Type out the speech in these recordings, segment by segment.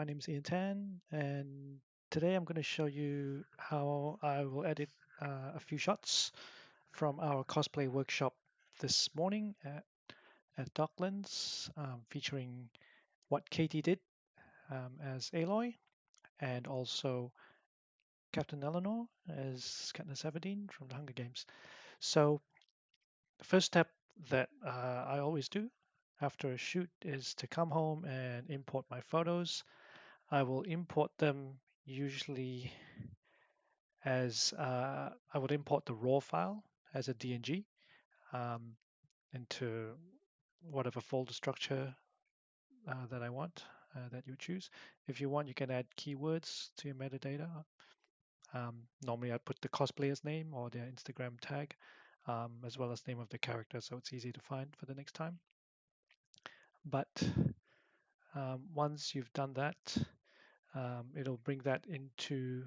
My name is Ian Tan, and today I'm going to show you how I will edit a few shots from our cosplay workshop this morning at Docklands, featuring what Katie did as Aloy, and also Captain Eleanor as Katniss Everdeen from the Hunger Games. So the first step that I always do after a shoot is to come home and import my photos. I will import them usually as I would import the raw file as a DNG um, into whatever folder structure that I want that you choose. If you want, you can add keywords to your metadata. Normally, I put the cosplayer's name or their Instagram tag, as well as name of the character, so it's easy to find for the next time. But once you've done that, it'll bring that into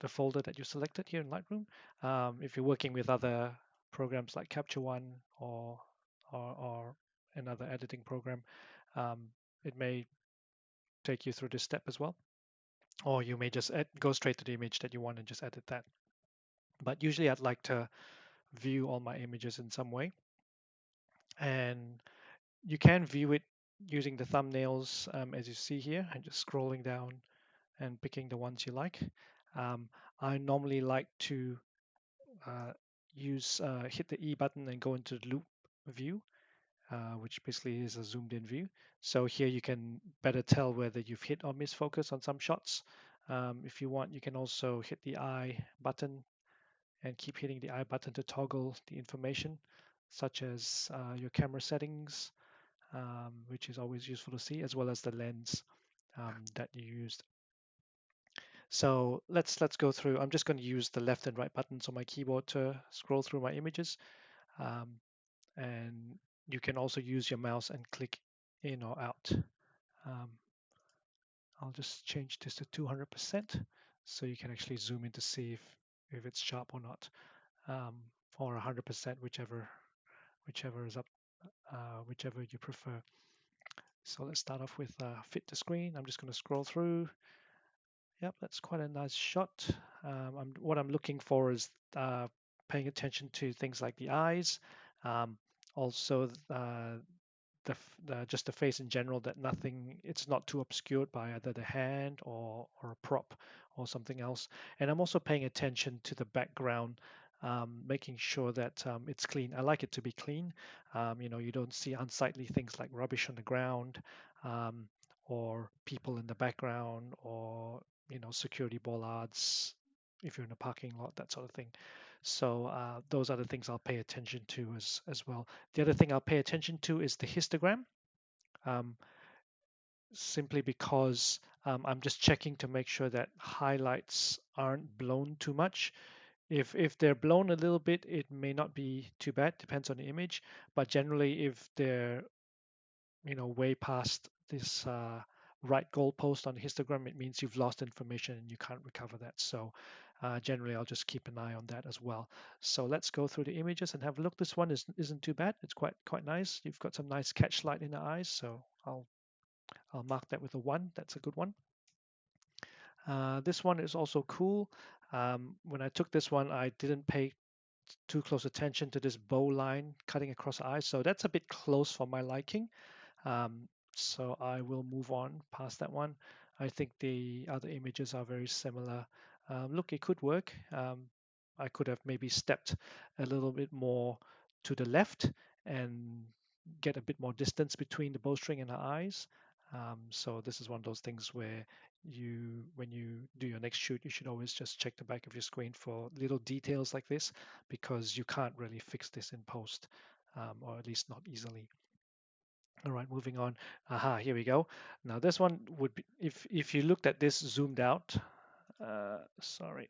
the folder that you selected here in Lightroom. If you're working with other programs like Capture One or another editing program, um, it may take you through this step as well. Or you may just go straight to the image that you want and just edit that. But usually I'd like to view all my images in some way. And you can view it using the thumbnails as you see here, and just scrolling down and picking the ones you like. Um, I normally like to uh, hit the E button and go into the loop view, which basically is a zoomed in view. So here you can better tell whether you've hit or missed focus on some shots. If you want, you can also hit the I button and keep hitting the I button to toggle the information, such as your camera settings, which is always useful to see, as well as the lens that you used. So let's go through. I'm just going to use the left and right buttons on my keyboard to scroll through my images. Um, and you can also use your mouse and click in or out. Um, I'll just change this to 200% so you can actually zoom in to see if it's sharp or not, or 100%, whichever is up, whichever you prefer. So let's start off with fit the screen. I'm just going to scroll through. Yep, that's quite a nice shot. What I'm looking for is paying attention to things like the eyes, also just the face in general, that it's not too obscured by either the hand or a prop or something else. And I'm also paying attention to the background, making sure that it's clean. I like it to be clean. You don't see unsightly things like rubbish on the ground, um, or people in the background, or security bollards if you're in a parking lot, that sort of thing. So those are the things I'll pay attention to as well. The other thing I'll pay attention to is the histogram, um, simply because I'm just checking to make sure that highlights aren't blown too much. If they're blown a little bit, it may not be too bad. Depends on the image, but generally, if they're way past this right goalpost on the histogram, it means you've lost information and you can't recover that. So generally, I'll just keep an eye on that as well. So let's go through the images and have a look. This one isn't too bad. It's quite nice. You've got some nice catch light in the eyes, so I'll mark that with a 1. That's a good one. This one is also cool. When I took this one, I didn't pay too close attention to this bow line cutting across the eye, so that's a bit close for my liking. So I will move on past that one. I think the other images are very similar. Look, it could work. I could have maybe stepped a little bit more to the left and get a bit more distance between the bowstring and the eyes. So this is one of those things where when you do your next shoot, you should always just check the back of your screen for little details like this, because you can't really fix this in post, or at least not easily. All right, moving on. Aha, here we go. Now this one would be, if you looked at this zoomed out, sorry,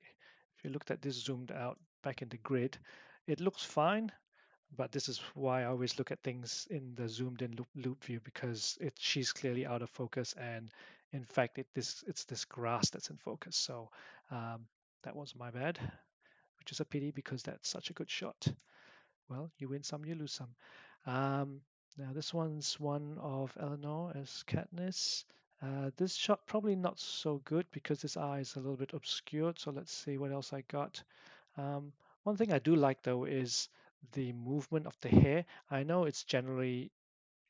if you looked at this zoomed out back in the grid, it looks fine, but this is why I always look at things in the zoomed in loop view, because she's clearly out of focus, and in fact it's this grass that's in focus. So that was my bad, which is a pity because that's such a good shot. Well, you win some, you lose some. Now this one's one of Eleanor as Katniss. This shot probably not so good because this eye is a little bit obscured. So let's see what else I got. Um, One thing I do like though is the movement of the hair. I know it's generally,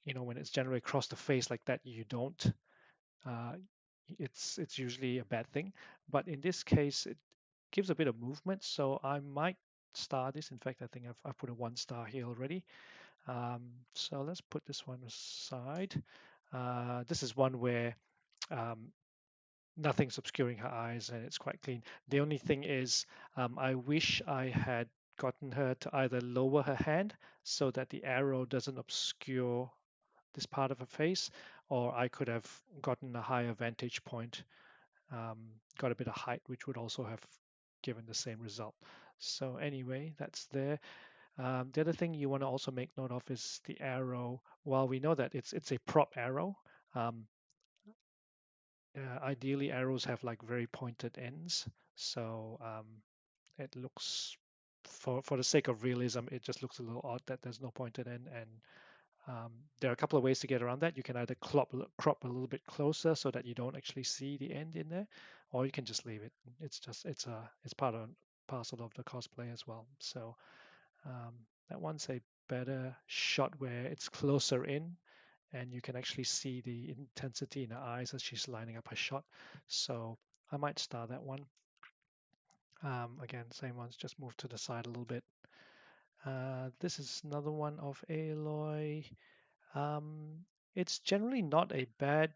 when it's generally across the face like that, you don't. Uh, it's usually a bad thing. But in this case, it gives a bit of movement. So I might star this. In fact, I think I've put a 1 star here already. So let's put this one aside. This is one where um, nothing's obscuring her eyes and it's quite clean. The only thing is, I wish I had gotten her to either lower her hand so that the arrow doesn't obscure this part of her face, or I could have gotten a higher vantage point, got a bit of height, which would also have given the same result. So anyway, that's there. The other thing you want to also make note of is the arrow. While we know that it's a prop arrow, um, ideally arrows have like very pointed ends. So it looks, for the sake of realism, it just looks a little odd that there's no pointed end. And there are a couple of ways to get around that. You can either crop a little bit closer so that you don't actually see the end in there, or you can just leave it. It's part of parcel of the cosplay as well. So um, that one's a better shot where it's closer in and you can actually see the intensity in her eyes as she's lining up her shot. So I might star that one. Again, same ones, just move to the side a little bit. This is another one of Aloy. Um, it's generally not a bad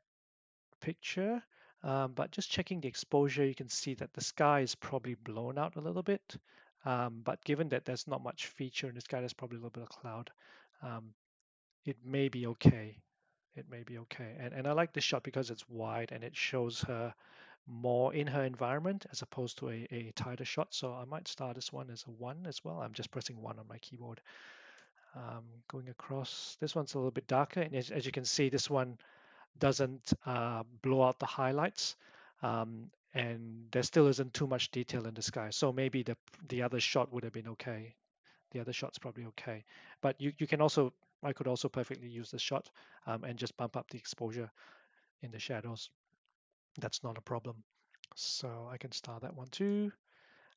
picture, but just checking the exposure, you can see that the sky is probably blown out a little bit. But given that there's not much feature in the sky, there's probably a little bit of cloud. Um, it may be okay. It may be okay. And I like this shot because it's wide and it shows her more in her environment as opposed to a tighter shot. So I might start this one as a 1 as well. I'm just pressing 1 on my keyboard. Going across, this one's a little bit darker. And as you can see, this one doesn't blow out the highlights. And there still isn't too much detail in the sky. So maybe the other shot would have been okay. The other shot's probably okay. But you can also, I could also perfectly use the shot and just bump up the exposure in the shadows. That's not a problem. So I can start that one too.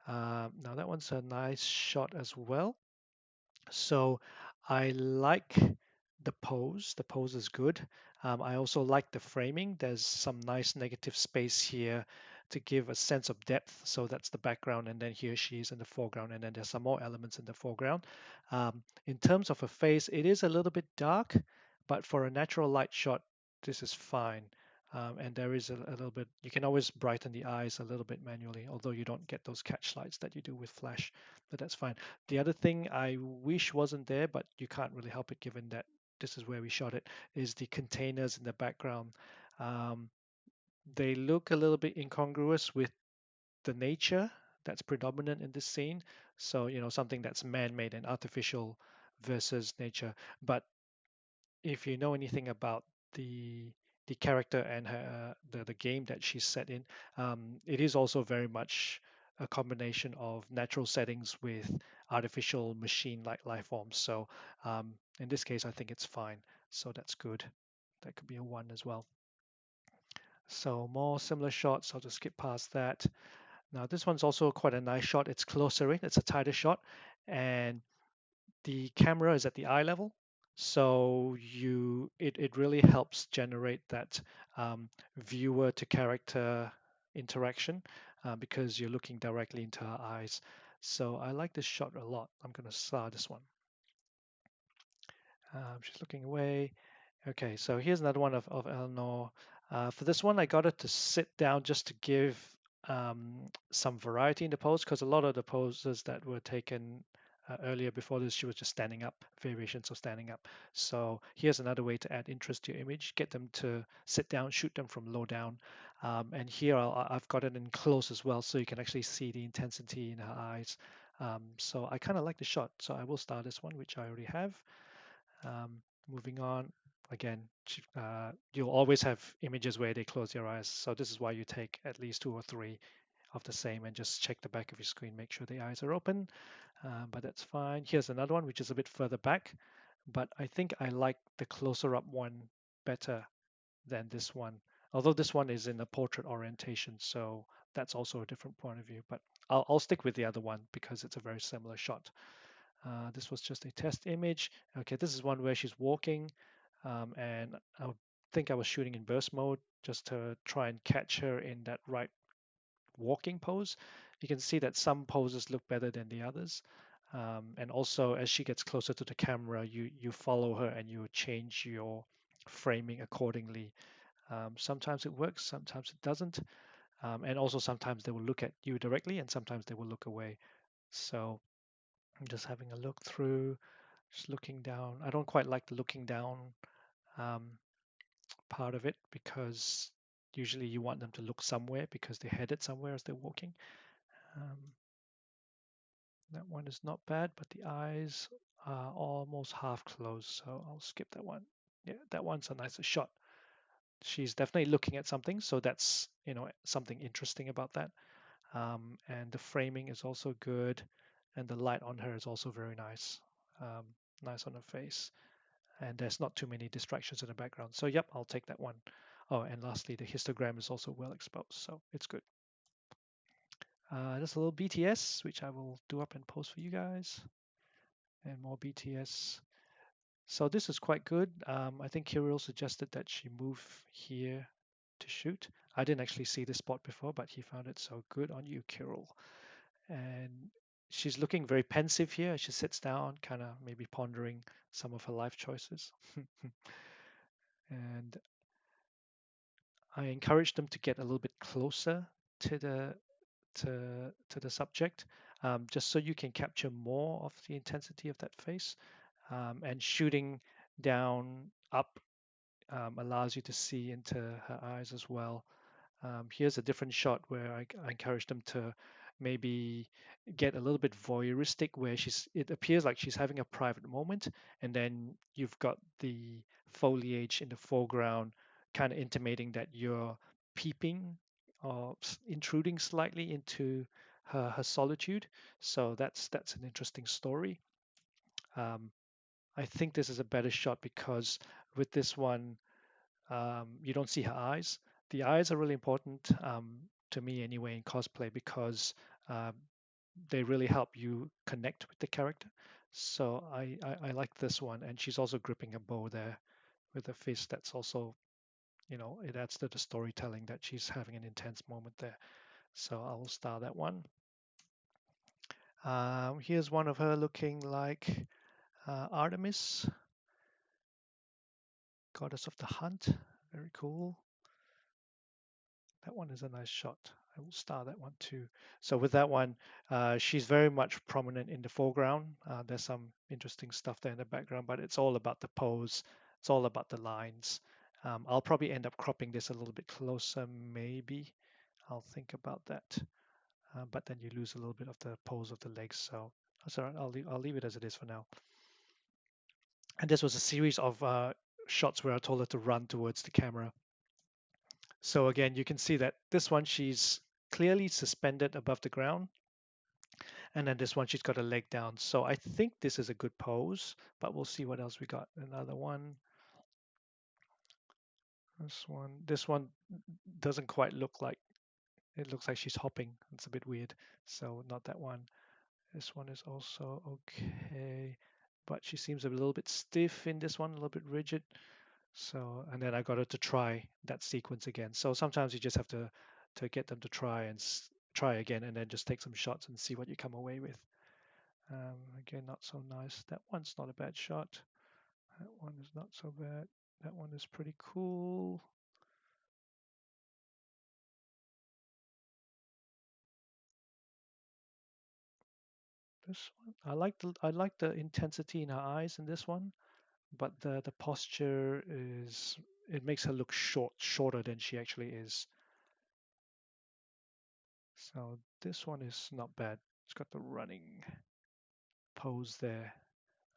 Now that one's a nice shot as well. So I like the pose. The pose is good. I also like the framing. There's some nice negative space here to give a sense of depth. So that's the background, and then here she is in the foreground, and then there's some more elements in the foreground. In terms of her face, it is a little bit dark, but for a natural light shot, this is fine. And there is a little bit, you can always brighten the eyes a little bit manually, although you don't get those catch lights that you do with flash, but that's fine. The other thing I wish wasn't there, but you can't really help it given that this is where we shot it, is the containers in the background. Um, they look a little bit incongruous with the nature that's predominant in this scene. So, something that's man-made and artificial versus nature. But if you know anything about the character and the game that she's set in, it is also very much a combination of natural settings with artificial machine-like life forms. So in this case, I think it's fine. So that's good. That could be a 1 as well. So more similar shots. I'll just skip past that. Now this one's also quite a nice shot. It's closer in. It's a tighter shot, and the camera is at the eye level, so it really helps generate that viewer to character interaction because you're looking directly into her eyes. So I like this shot a lot. I'm going to start this one. She's looking away. Okay, so here's another one of Eleanor. For this one, I got her to sit down just to give some variety in the pose, because a lot of the poses that were taken earlier before this, she was just standing up, variations of standing up. So here's another way to add interest to your image, get them to sit down, shoot them from low down. And here I've got it in close as well, so you can actually see the intensity in her eyes. So I kind of like the shot, so I will start this one, which I already have. Moving on, again, you'll always have images where they close your eyes. So this is why you take at least 2 or 3 of the same and just check the back of your screen, make sure the eyes are open. But that's fine. Here's another one, which is a bit further back. but I think I like the closer up one better than this one. Although this one is in a portrait orientation, so that's also a different point of view. But I'll stick with the other one because it's a very similar shot. This was just a test image. Okay, this is one where she's walking, and I think I was shooting in burst mode just to try and catch her in that right walking pose. You can see that some poses look better than the others. And also, as she gets closer to the camera, you follow her and you change your framing accordingly. Sometimes it works, sometimes it doesn't. And also, sometimes they will look at you directly and sometimes they will look away. So I'm just having a look through, just looking down. I don't quite like the looking down um, part of it because usually you want them to look somewhere because they're headed somewhere as they're walking. Um, that one is not bad, but the eyes are almost half closed, so I'll skip that one. Yeah, that one's a nicer shot. She's definitely looking at something, so that's something interesting about that. And the framing is also good, and the light on her is also very nice. Um, nice on her face, and there's not too many distractions in the background. So yep, I'll take that one. Oh, and lastly, the histogram is also well exposed, so it's good. Just a little BTS, which I will do up and post for you guys, and more BTS. So this is quite good. I think Kirill suggested that she move here to shoot. I didn't actually see this spot before, but he found it so good on you, Kirill. And she's looking very pensive here. She sits down, kind of maybe pondering some of her life choices. And I encouraged them to get a little bit closer to the subject, just so you can capture more of the intensity of that face. And shooting down up allows you to see into her eyes as well. Here's a different shot where I encourage them to maybe get a little bit voyeuristic, where it appears like she's having a private moment, and then you've got the foliage in the foreground, kind of intimating that you're peeping or intruding slightly into her solitude. So that's an interesting story. Um, I think this is a better shot because with this one, you don't see her eyes. The eyes are really important to me anyway in cosplay because uh, they really help you connect with the character. So I like this one, and she's also gripping a bow there with a fist. That's also, it adds to the storytelling that she's having an intense moment there. So I will star that one. Here's one of her looking like Artemis, goddess of the hunt. Very cool. That one is a nice shot. I will star that one too. So with that one, she's very much prominent in the foreground. There's some interesting stuff there in the background, but it's all about the pose. It's all about the lines. I'll probably end up cropping this a little bit closer, maybe. I'll think about that. But then you lose a little bit of the pose of the legs. So that's all right. I'll leave it as it is for now. And this was a series of shots where I told her to run towards the camera. So again, you can see that this one, she's clearly suspended above the ground. And then this one, she's got a leg down. So I think this is a good pose, but we'll see what else we got. Another one. This one doesn't quite look like, it looks like she's hopping. It's a bit weird. So not that one. This one is also okay, but she seems a little bit stiff in this one, a little bit rigid. So, and then I got her to try that sequence again. So sometimes you just have to get them to try and try again, and then just take some shots and see what you come away with. Again, not so nice. That one's not a bad shot. That one is not so bad. That one is pretty cool. This one, I like the intensity in her eyes in this one, but the posture is, it makes her look shorter than she actually is. So this one is not bad. It's got the running pose there.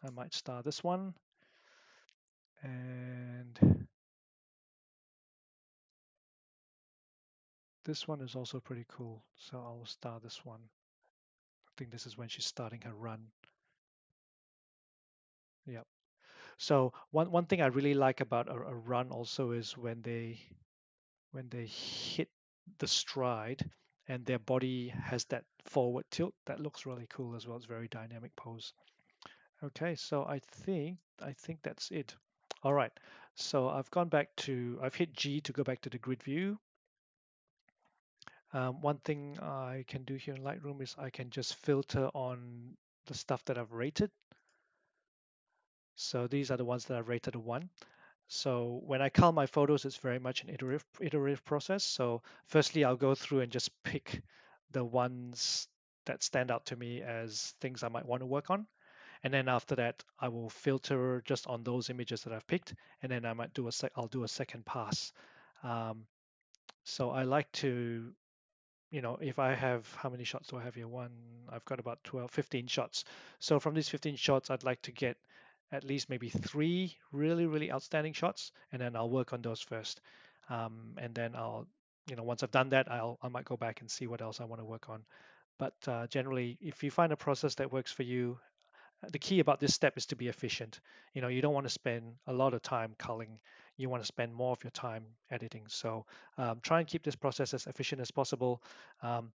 I might star this one. And this one is also pretty cool. So I'll star this one. I think this is when she's starting her run. Yep. So one thing I really like about a run also is when they hit the stride and their body has that forward tilt. That looks really cool as well. It's a very dynamic pose. Okay, so I think that's it. All right. So I've hit G to go back to the grid view. One thing I can do here in Lightroom is I can just filter on the stuff that I've rated. So these are the ones that I've rated a 1. So when I cull my photos, it's very much an iterative process. So firstly, I'll go through and just pick the ones that stand out to me as things I might want to work on. And then after that, I will filter just on those images that I've picked, and then I'll do a second pass. Um, so I like to, if I have, how many shots do I have here? I've got about 12, 15 shots. So from these 15 shots, I'd like to get at least maybe 3 really, really outstanding shots, and then I'll work on those first. And then once I've done that, I might go back and see what else I want to work on. But generally, if you find a process that works for you, the key about this step is to be efficient. You don't want to spend a lot of time culling. You want to spend more of your time editing. So try and keep this process as efficient as possible. Um,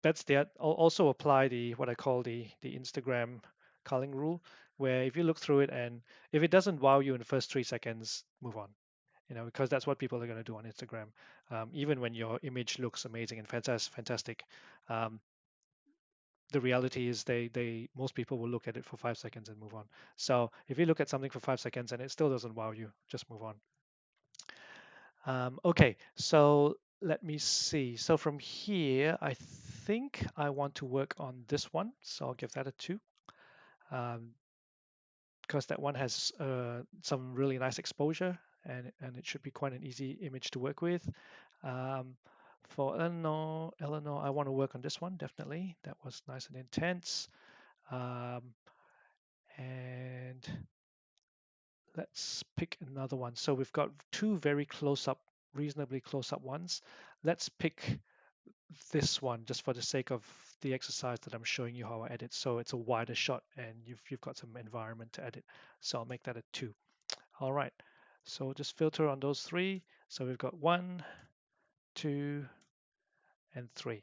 that's that. Also apply the what I call the Instagram culling rule, where if you look through it and if it doesn't wow you in the first 3 seconds, move on. Because that's what people are going to do on Instagram. Even when your image looks amazing and fantastic, um, the reality is they most people will look at it for 5 seconds and move on. So if you look at something for 5 seconds and it still doesn't wow you, just move on. Okay, so let me see. So from here, I think I want to work on this one. So I'll give that a 2. Um, because that one has some really nice exposure and it should be quite an easy image to work with. Um, for Eleanor, I want to work on this one definitely. That was nice and intense. Um, and let's pick another one. So we've got 2 very close up, reasonably close up ones. Let's pick this one just for the sake of the exercise that I'm showing you how I edit. So it's a wider shot and you've got some environment to edit. So I'll make that a 2. All right. So just filter on those 3. So we've got 1, 2, and 3.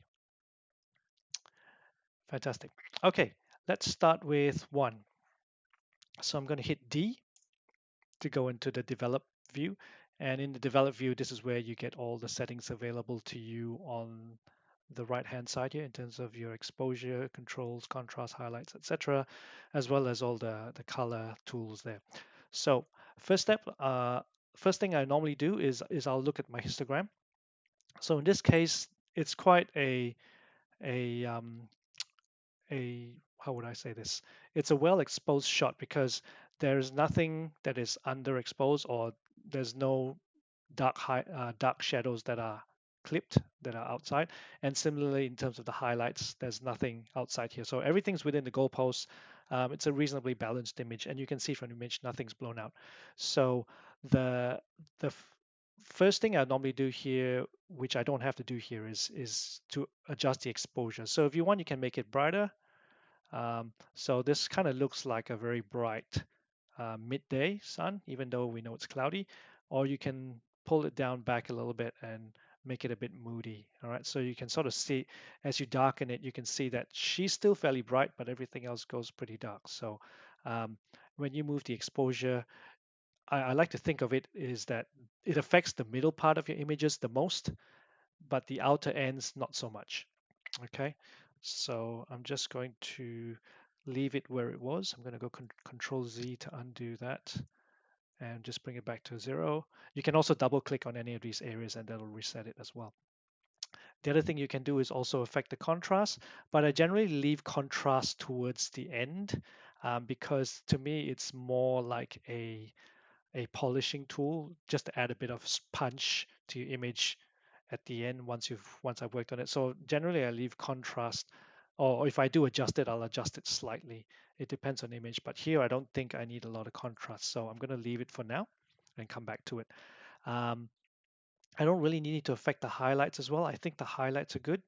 Fantastic. Okay, let's start with 1. So I'm going to hit D to go into the develop view. And in the develop view, this is where you get all the settings available to you on the right hand side here in terms of your exposure, controls, contrast, highlights, etc., as well as all the color tools there. So first thing I normally do is I'll look at my histogram. So in this case, it's quite a a how would I say this? It's a well exposed shot because there's nothing that is underexposed or there's no dark shadows that are clipped that are outside. And similarly, in terms of the highlights, there's nothing outside here. So everything's within the goalposts. It's a reasonably balanced image, and you can see from the image nothing's blown out. So the first thing I normally do here, which I don't have to do here, is to adjust the exposure. So if you want, you can make it brighter. So this kind of looks like a very bright midday sun, even though we know it's cloudy, or you can pull it down back a little bit and make it a bit moody. All right, so you can sort of see as you darken it, you can see that she's still fairly bright, but everything else goes pretty dark. So um, when you move the exposure, I like to think of it is that it affects the middle part of your images the most, but the outer ends not so much. Okay, so I'm just going to leave it where it was. I'm going to go Control Z to undo that and just bring it back to 0. You can also double click on any of these areas and that'll reset it as well. The other thing you can do is also affect the contrast, but I generally leave contrast towards the end because to me it's more like a polishing tool just to add a bit of punch to your image at the end once I've worked on it. So generally I leave contrast, or if I do adjust it, I'll adjust it slightly. It depends on the image, but here I don't think I need a lot of contrast, so I'm going to leave it for now and come back to it. Um, I don't really need to affect the highlights as well. I think the highlights are good.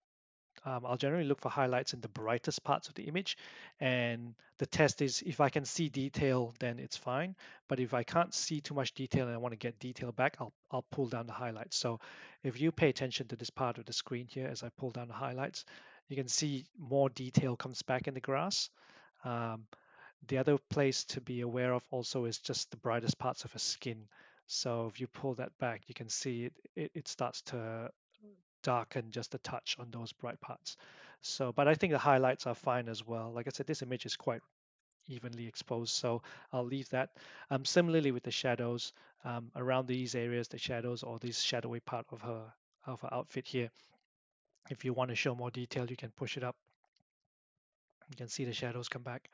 I'll generally look for highlights in the brightest parts of the image. And the test is if I can see detail, then it's fine. But if I can't see too much detail and I want to get detail back, I'll pull down the highlights. So if you pay attention to this part of the screen here as I pull down the highlights, you can see more detail comes back in the grass. Um, the other place to be aware of also is just the brightest parts of a skin. So if you pull that back, you can see it starts to darken just a touch on those bright parts. So, but I think the highlights are fine as well. Like I said, this image is quite evenly exposed, so I'll leave that. Similarly with the shadows, around these areas, the shadows or this shadowy part of her outfit here, if you want to show more detail, you can push it up. You can see the shadows come back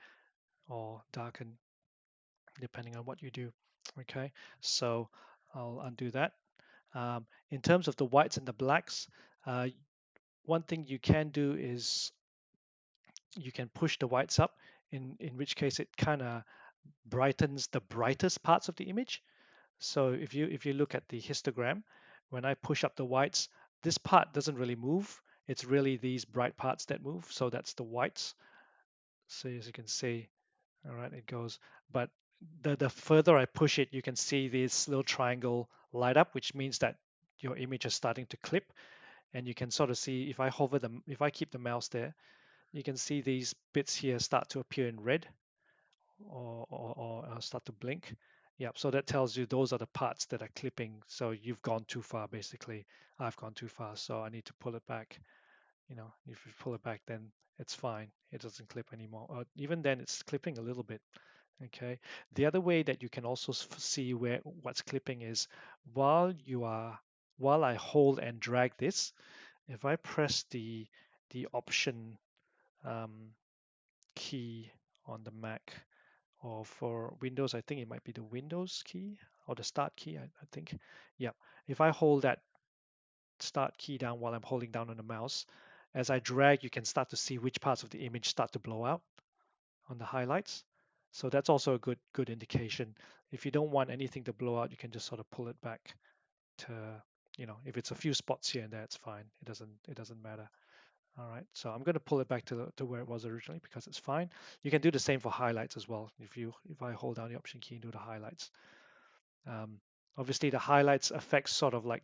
or darken depending on what you do. Okay, so I'll undo that. In terms of the whites and the blacks, uh, one thing you can do is you can push the whites up, in which case it kind of brightens the brightest parts of the image. So if you look at the histogram, when I push up the whites, this part doesn't really move. It's really these bright parts that move. So that's the whites. So as you can see, all right, it goes. But the further I push it, you can see this little triangle light up, which means that your image is starting to clip. And you can sort of see if I hover them, if I keep the mouse there, you can see these bits here start to appear in red or start to blink. Yep, so that tells you those are the parts that are clipping. So you've gone too far, basically. I've gone too far, so I need to pull it back. If you pull it back, then it's fine. It doesn't clip anymore. Or even then, it's clipping a little bit. Okay. The other way that you can also see what's clipping is while you are while I hold and drag this, if I press the option um, key on the Mac, or for Windows, I think it might be the Windows key or the Start key, I think. Yeah, if I hold that Start key down while I'm holding down on the mouse, as I drag, you can start to see which parts of the image start to blow out on the highlights. So that's also a good indication. If you don't want anything to blow out, you can just sort of pull it back to, if it's a few spots here and there, it's fine. It doesn't matter. All right, so I'm going to pull it back to where it was originally because it's fine. You can do the same for highlights as well. If I hold down the option key and do the highlights, um, obviously the highlights affect sort of like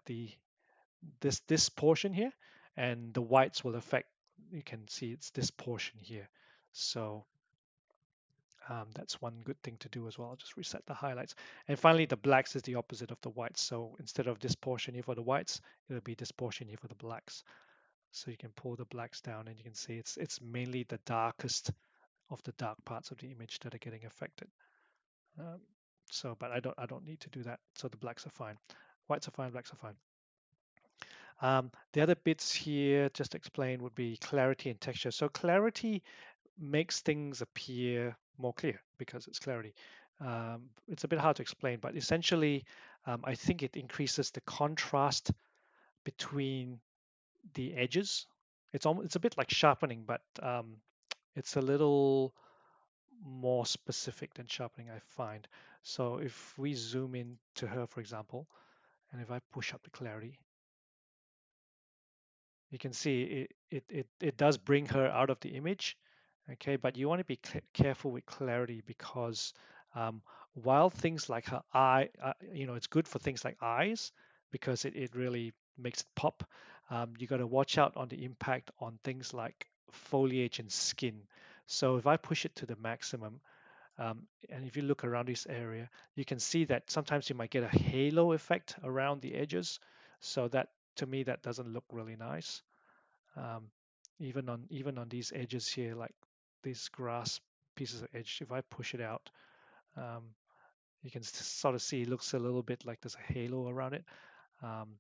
this portion here, and the whites will affect. You can see it's this portion here. So that's one good thing to do as well. I'll just reset the highlights. And finally, the blacks is the opposite of the whites. So instead of this portion here for the whites, it'll be this portion here for the blacks. So you can pull the blacks down and you can see it's mainly the darkest of the dark parts of the image that are getting affected. Um, but I don't need to do that. So the blacks are fine. Whites are fine, blacks are fine. The other bits here, just to explain, would be clarity and texture. So clarity makes things appear more clear because it's clarity. It's a bit hard to explain, but essentially, I think it increases the contrast between the edges. It's a bit like sharpening, but it's a little more specific than sharpening, I find. So if we zoom in to her, for example, and if I push up the clarity, you can see it does bring her out of the image. Okay, but you want to be careful with clarity because while things like her eye, it's good for things like eyes because it really makes it pop. You got to watch out on the impact on things like foliage and skin. So if I push it to the maximum, and if you look around this area, you can see that sometimes you might get a halo effect around the edges. So that, to me, that doesn't look really nice. Um, even on these edges here, like these grass pieces of edge, if I push it out, um, you can sort of see it looks a little bit like there's a halo around it. Um,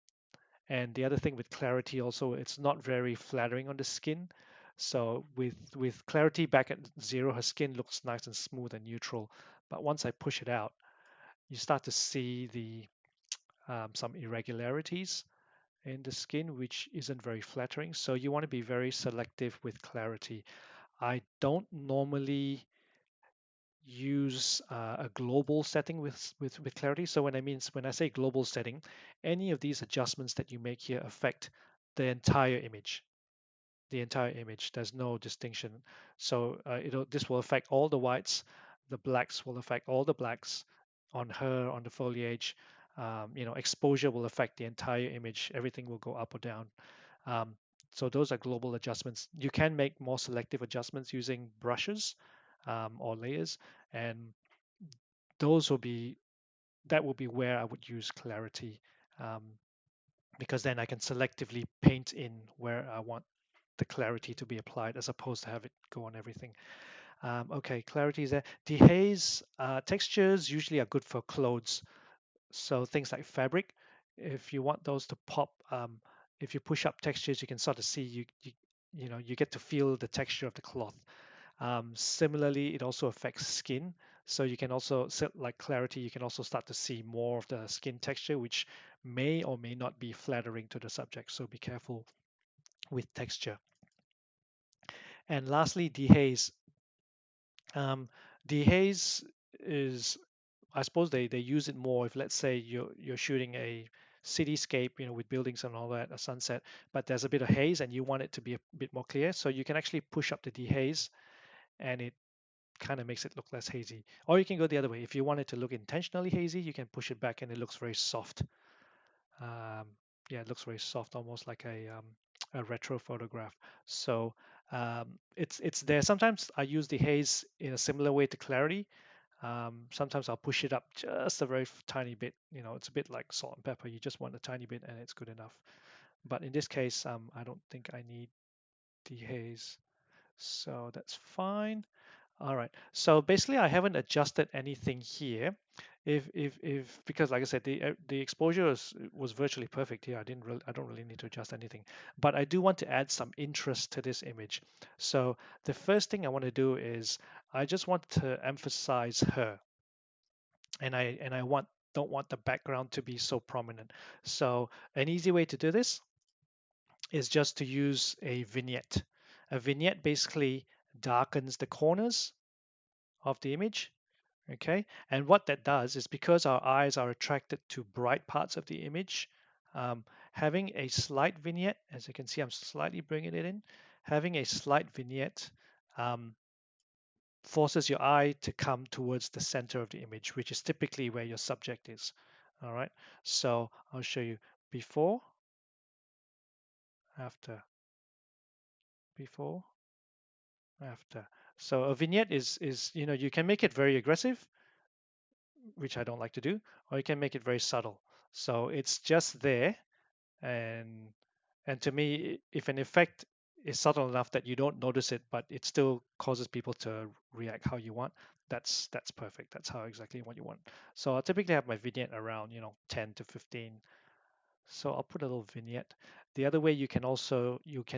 and the other thing with clarity also, it's not very flattering on the skin. So with clarity back at zero, her skin looks nice and smooth and neutral. But once I push it out, you start to see the some irregularities in the skin, which isn't very flattering. So you want to be very selective with clarity. I don't normally use a global setting with clarity. So when I say global setting, any of these adjustments that you make here affect the entire image. the entire image. There's no distinction. So this will affect all the whites. The blacks will affect all the blacks on her, on the foliage. Exposure will affect the entire image. Everything will go up or down. Um, so those are global adjustments. You can make more selective adjustments using brushes or layers, and those will be that will be where I would use clarity, um, because then I can selectively paint in where I want the clarity to be applied as opposed to have it go on everything. Okay, clarity is there. Dehaze textures usually are good for clothes. So things like fabric, if you want those to pop, if you push up textures, you can sort of see you get to feel the texture of the cloth. Similarly, it also affects skin. So you can also set like clarity, you can also start to see more of the skin texture, which may or may not be flattering to the subject. So be careful with texture. And lastly, dehaze. Um, dehaze is, I suppose they use it more if, let's say, you're shooting a cityscape, with buildings and all that, a sunset, but there's a bit of haze and you want it to be a bit more clear. So you can actually push up the dehaze, and it kind of makes it look less hazy. Or you can go the other way. If you want it to look intentionally hazy, you can push it back and it looks very soft. Um, yeah, it looks very soft, almost like a retro photograph. So it's there. Sometimes I use the haze in a similar way to clarity. Sometimes I'll push it up just a very tiny bit. It's a bit like salt and pepper. You just want a tiny bit and it's good enough. But in this case, I don't think I need the haze. So that's fine. All right. So basically, I haven't adjusted anything here. If because like I said, the exposure was virtually perfect here. I don't really need to adjust anything. But I do want to add some interest to this image. So the first thing I want to do is I just want to emphasize her, and I don't want the background to be so prominent. So an easy way to do this is just to use a vignette. A vignette basically darkens the corners of the image. Okay, and what that does is, because our eyes are attracted to bright parts of the image, having a slight vignette, as you can see, I'm slightly bringing it in, having a slight vignette um, forces your eye to come towards the center of the image, which is typically where your subject is. All right, so I'll show you before, after, before, after. So a vignette is you can make it very aggressive, which I don't like to do, or you can make it very subtle. So it's just there, and to me, if an effect is subtle enough that you don't notice it, but it still causes people to react how you want, that's perfect. That's how exactly what you want. So I'll typically have my vignette around 10 to 15. So I'll put a little vignette. The other way you can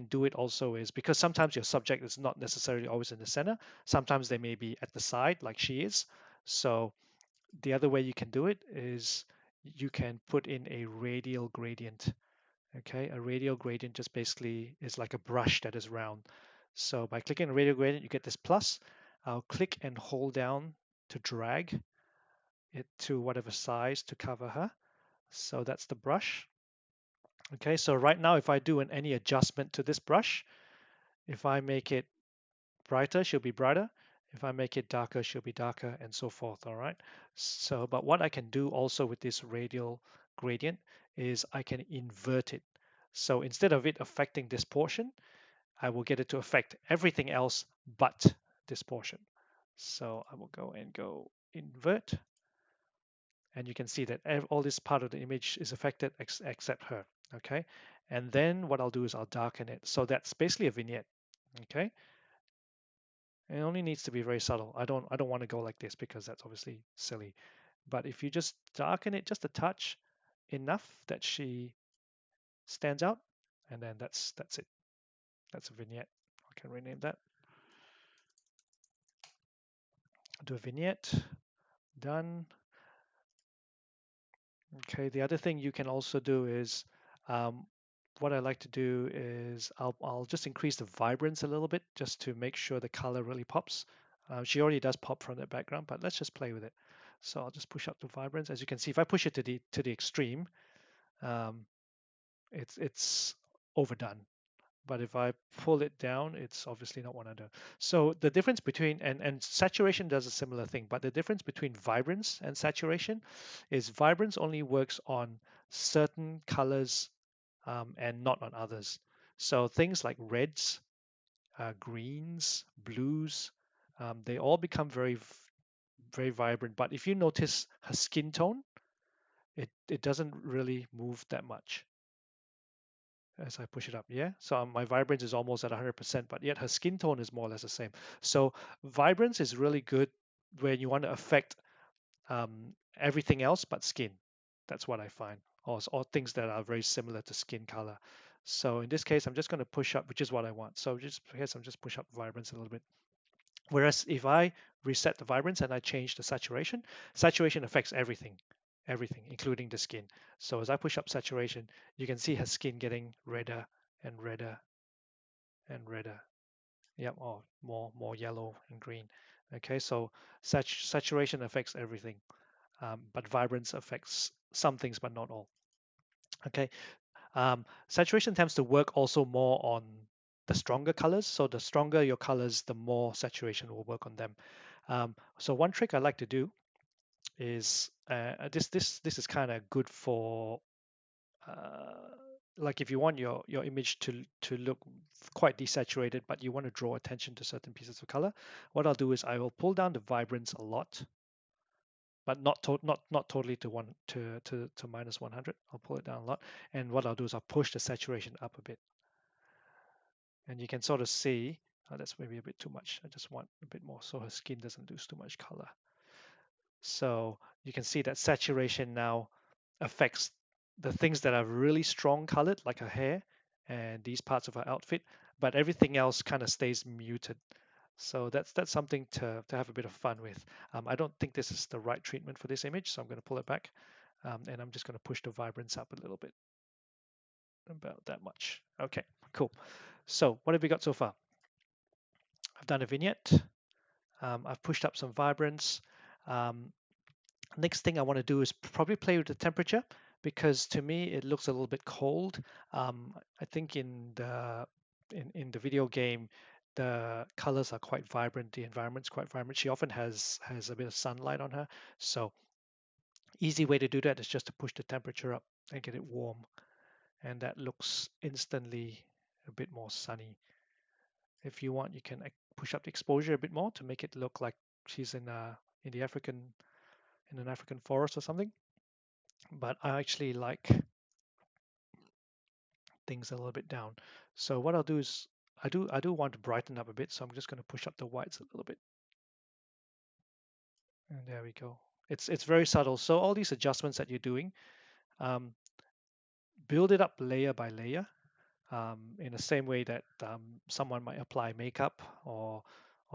do it also is, because sometimes your subject is not necessarily always in the center. Sometimes they may be at the side, like she is. So the other way you can do it is you can put in a radial gradient. Okay, a radial gradient just basically is like a brush that is round. So by clicking a radial gradient, you get this plus. I'll click and hold down to drag it to whatever size to cover her. So that's the brush. Okay, so right now, if I do any adjustment to this brush, if I make it brighter, she'll be brighter. If I make it darker, she'll be darker, and so forth. All right. So, but what I can do also with this radial gradient is I can invert it. So instead of it affecting this portion, I will get it to affect everything else but this portion. So I will go and go invert, and you can see that all this part of the image is affected except her. Okay. And then what I'll do is I'll darken it. So that's basically a vignette. Okay. It only needs to be very subtle. I don't want to go like this because that's obviously silly. But if you just darken it just a touch, enough that she stands out, and then that's it. That's a vignette. I can rename that. Do a vignette. Done. Okay. The other thing you can also do is, um, what I like to do is I'll just increase the vibrance a little bit just to make sure the color really pops. She already does pop from the background, but let's just play with it. So I'll just push up the vibrance. As you can see, if I push it to the extreme, um, it's overdone. But if I pull it down, it's obviously not what I do. So the difference between, and saturation does a similar thing, but the difference between vibrance and saturation is vibrance only works on certain colors and not on others. So things like reds, greens, blues, they all become very vibrant. But if you notice her skin tone, it doesn't really move that much as I push it up. Yeah. So my vibrance is almost at 100%, but yet her skin tone is more or less the same. So vibrance is really good when you want to affect everything else but skin. That's what I find, or things that are very similar to skin color. So in this case, I'm just going to push up, which is what I want. So just I guess I'm just push up vibrance a little bit. Whereas if I reset the vibrance and I change the saturation, saturation affects everything, including the skin. So as I push up saturation, you can see her skin getting redder and redder and redder. Yep, or more yellow and green. Okay, so saturation affects everything, but vibrance affects some things, but not all. Okay, saturation tends to work also more on the stronger colors. So the stronger your colors, the more saturation will work on them. So one trick I like to do is this is kind of good for uh, like if you want your image to look quite desaturated, but you want to draw attention to certain pieces of color. What I'll do is I will pull down the vibrance a lot, but not totally to one to minus 100. I'll pull it down a lot, and what I'll do is I'll push the saturation up a bit, and you can sort of see. Oh, that's maybe a bit too much. I just want a bit more so her skin doesn't lose too much color. So you can see that saturation now affects the things that are really strong colored, like her hair and these parts of her outfit, but everything else kind of stays muted. So that's something to have a bit of fun with. I don't think this is the right treatment for this image, so I'm going to pull it back, and I'm just going to push the vibrance up a little bit, about that much. Okay, cool. So what have we got so far? I've done a vignette. I've pushed up some vibrance. Um, Next thing I want to do is probably play with the temperature because to me it looks a little bit cold. I think in the video game the colors are quite vibrant, the environment's quite vibrant. She often has a bit of sunlight on her, so easy way to do that is just to push the temperature up and get it warm, and that looks instantly a bit more sunny. If you want, you can push up the exposure a bit more to make it look like she's in the African in an African forest or something. But I actually like things a little bit down. So what I'll do is I do want to brighten up a bit, so I'm just going to push up the whites a little bit. And there we go. It's very subtle. So all these adjustments that you're doing, um, build it up layer by layer, in the same way that someone might apply makeup or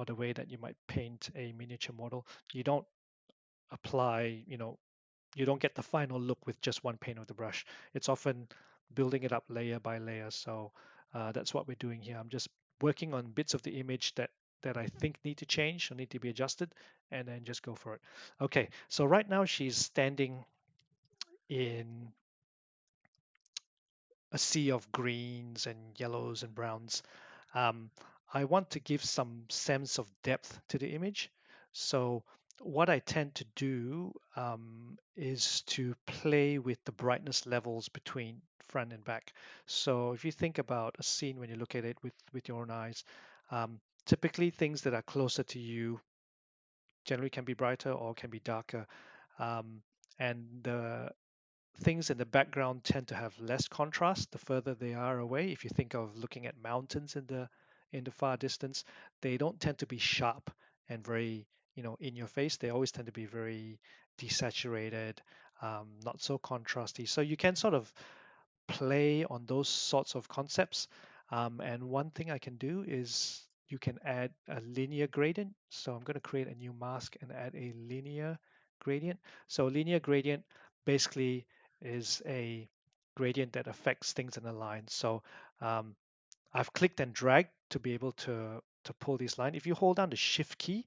the way that you might paint a miniature model. You don't apply, you don't get the final look with just one paint of the brush. It's often building it up layer by layer. So that's what we're doing here. I'm just working on bits of the image that I think need to change or need to be adjusted, and then just go for it. Okay, so right now she's standing in a sea of greens and yellows and browns. Um, I want to give some sense of depth to the image. So what I tend to do is to play with the brightness levels between front and back. So if you think about a scene when you look at it with your own eyes, typically things that are closer to you generally can be brighter or can be darker. Um, and the things in the background tend to have less contrast the further they are away. If you think of looking at mountains in the far distance, they don't tend to be sharp and very in your face. They always tend to be very desaturated, not so contrasty. So you can sort of play on those sorts of concepts. And one thing I can do is you can add a linear gradient. So I'm going to create a new mask and add a linear gradient. So linear gradient basically is a gradient that affects things in a line. So um, I've clicked and dragged to be able to pull this line. If you hold down the shift key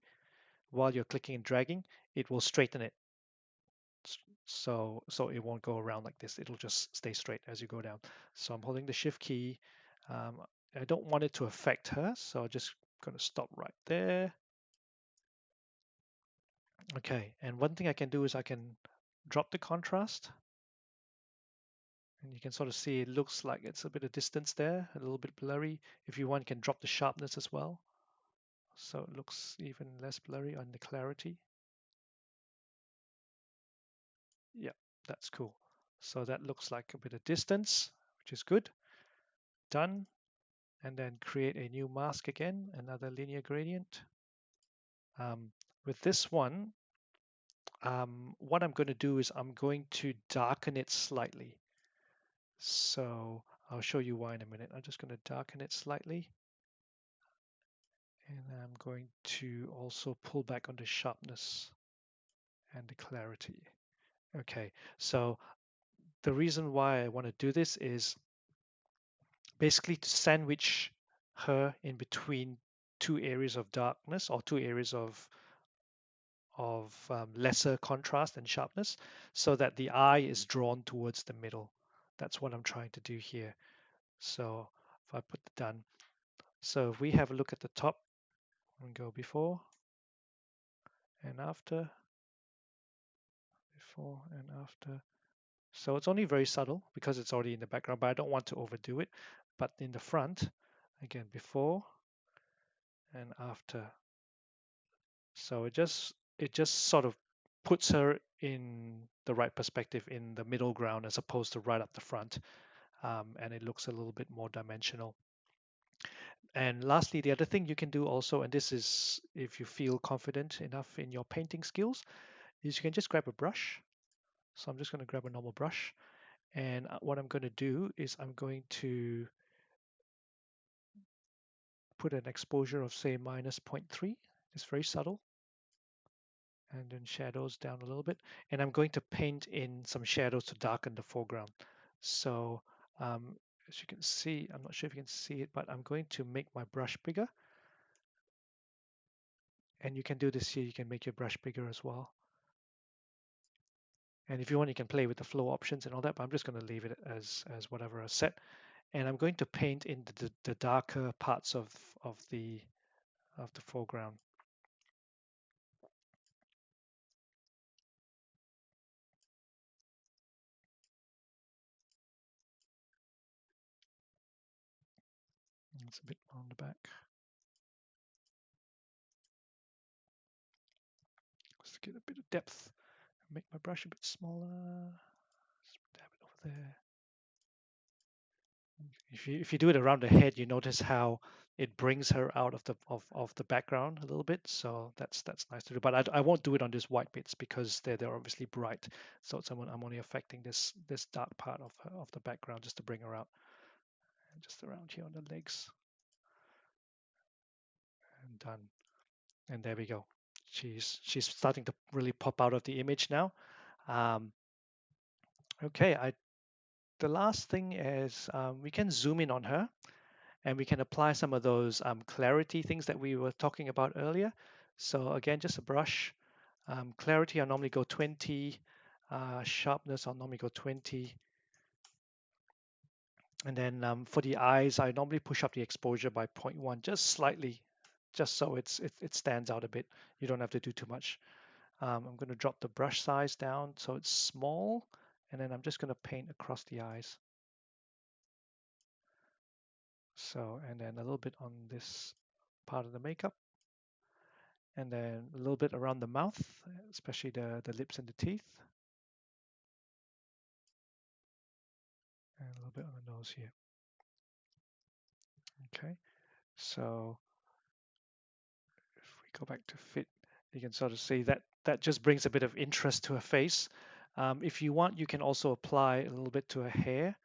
while you're clicking and dragging, it will straighten it. So it won't go around like this. It'll just stay straight as you go down. So I'm holding the shift key. I don't want it to affect her, so I'm just going to stop right there. Okay, and one thing I can do is I can drop the contrast, and you can sort of see it looks like it's a bit of distance there, a little bit blurry. If you want, you can drop the sharpness as well, so it looks even less blurry on the clarity. Yeah, that's cool. So that looks like a bit of distance, which is good. Done. And then create a new mask again, another linear gradient. Um, with this one, what I'm going to do is I'm going to darken it slightly. So I'll show you why in a minute. I'm just going to darken it slightly. And I'm going to also pull back on the sharpness and the clarity. Okay, so the reason why I want to do this is basically to sandwich her in between two areas of darkness or two areas of lesser contrast and sharpness so that the eye is drawn towards the middle. That's what I'm trying to do here. So if I put the done, so if we have a look at the top and go before and after, before and after. So it's only very subtle because it's already in the background, but I don't want to overdo it. But in the front, again, before and after. So it just sort of puts her in the right perspective in the middle ground as opposed to right up the front. And it looks a little bit more dimensional. And lastly, the other thing you can do also, and this is if you feel confident enough in your painting skills, is you can just grab a brush. So I'm just going to grab a normal brush. And what I'm going to do is I'm going to put an exposure of say minus 0.3. It's very subtle. And then shadows down a little bit. And I'm going to paint in some shadows to darken the foreground. So as you can see, I'm not sure if you can see it, but I'm going to make my brush bigger. And you can do this here, you can make your brush bigger as well. And if you want, you can play with the flow options and all that, but I'm just going to leave it as whatever I set. And I'm going to paint in the darker parts of the foreground. It's a bit on the back. Just to get a bit of depth. Make my brush a bit smaller. Just dab it over there. If you do it around the head, you notice how it brings her out of the background a little bit. So that's nice to do. But I won't do it on these white bits because they're obviously bright. So I'm only affecting this dark part of the background just to bring her out. And just around here on the legs. And done. And there we go. She's starting to really pop out of the image now. Um, okay, the last thing is we can zoom in on her and we can apply some of those clarity things that we were talking about earlier. So again, just a brush. Clarity, I normally go 20. Sharpness, I'll normally go 20. And then for the eyes, I normally push up the exposure by 0.1, just slightly, just so it stands out a bit. You don't have to do too much. I'm going to drop the brush size down so it's small, and then I'm just going to paint across the eyes. So, and then a little bit on this part of the makeup, and then a little bit around the mouth, especially the lips and the teeth, and a little bit on the nose here. Okay, so if we go back to fit, you can sort of see that that just brings a bit of interest to her face. If you want, you can also apply a little bit to her hair,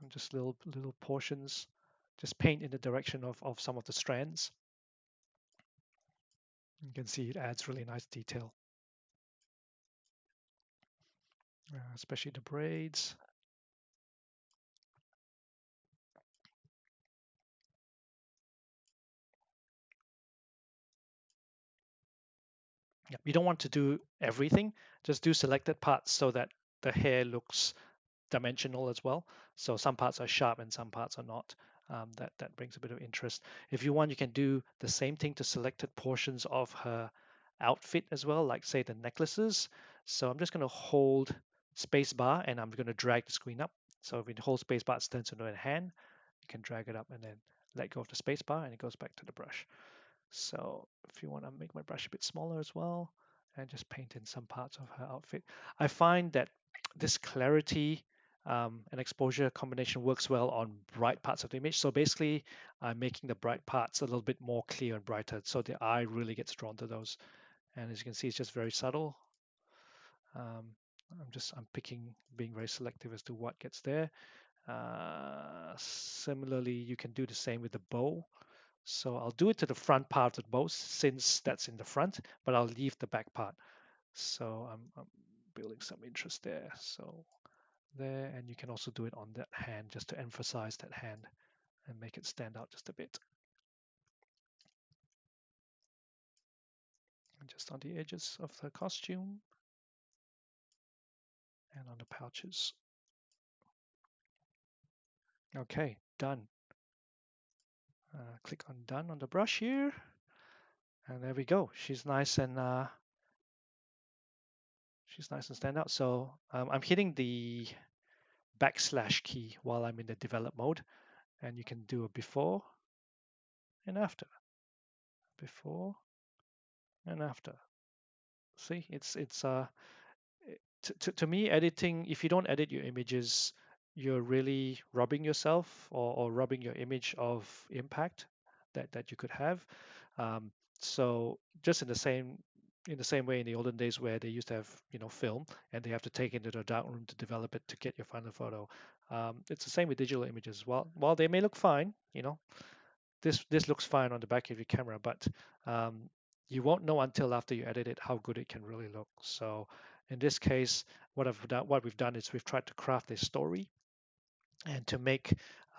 just little portions. Just paint in the direction of some of the strands. You can see it adds really nice detail, especially the braids. Yeah, you don't want to do everything. Just do selected parts so that the hair looks dimensional as well. So some parts are sharp and some parts are not. That brings a bit of interest. If you want, you can do the same thing to selected portions of her outfit as well, like say the necklaces. So I'm just going to hold space bar and I'm going to drag the screen up. So if you hold space bar, it turns into a hand. You can drag it up and then let go of the space bar and it goes back to the brush. So if you want to make my brush a bit smaller as well and just paint in some parts of her outfit, I find that this clarity and exposure combination works well on bright parts of the image. So basically, I'm making the bright parts a little bit more clear and brighter so the eye really gets drawn to those. And as you can see, it's just very subtle. Um, I'm picking, being very selective as to what gets there. Similarly, you can do the same with the bow. So I'll do it to the front part of the bow since that's in the front, but I'll leave the back part. So I'm building some interest there. So there, and you can also do it on that hand just to emphasize that hand and make it stand out just a bit. And just on the edges of the costume and on the pouches. Okay, done. Click on done on the brush here, and there we go. She's nice and stand out. So I'm hitting the backslash key while I'm in the develop mode, and you can do a before and after, before and after. See, to me, editing, if you don't edit your images, you're really robbing yourself or robbing your image of impact that you could have. Um, so just in the same way in the olden days where they used to have film and they have to take it into the dark room to develop it to get your final photo. It's the same with digital images. While they may look fine, this looks fine on the back of your camera, but you won't know until after you edit it how good it can really look. So in this case, what we've done is we've tried to craft a story and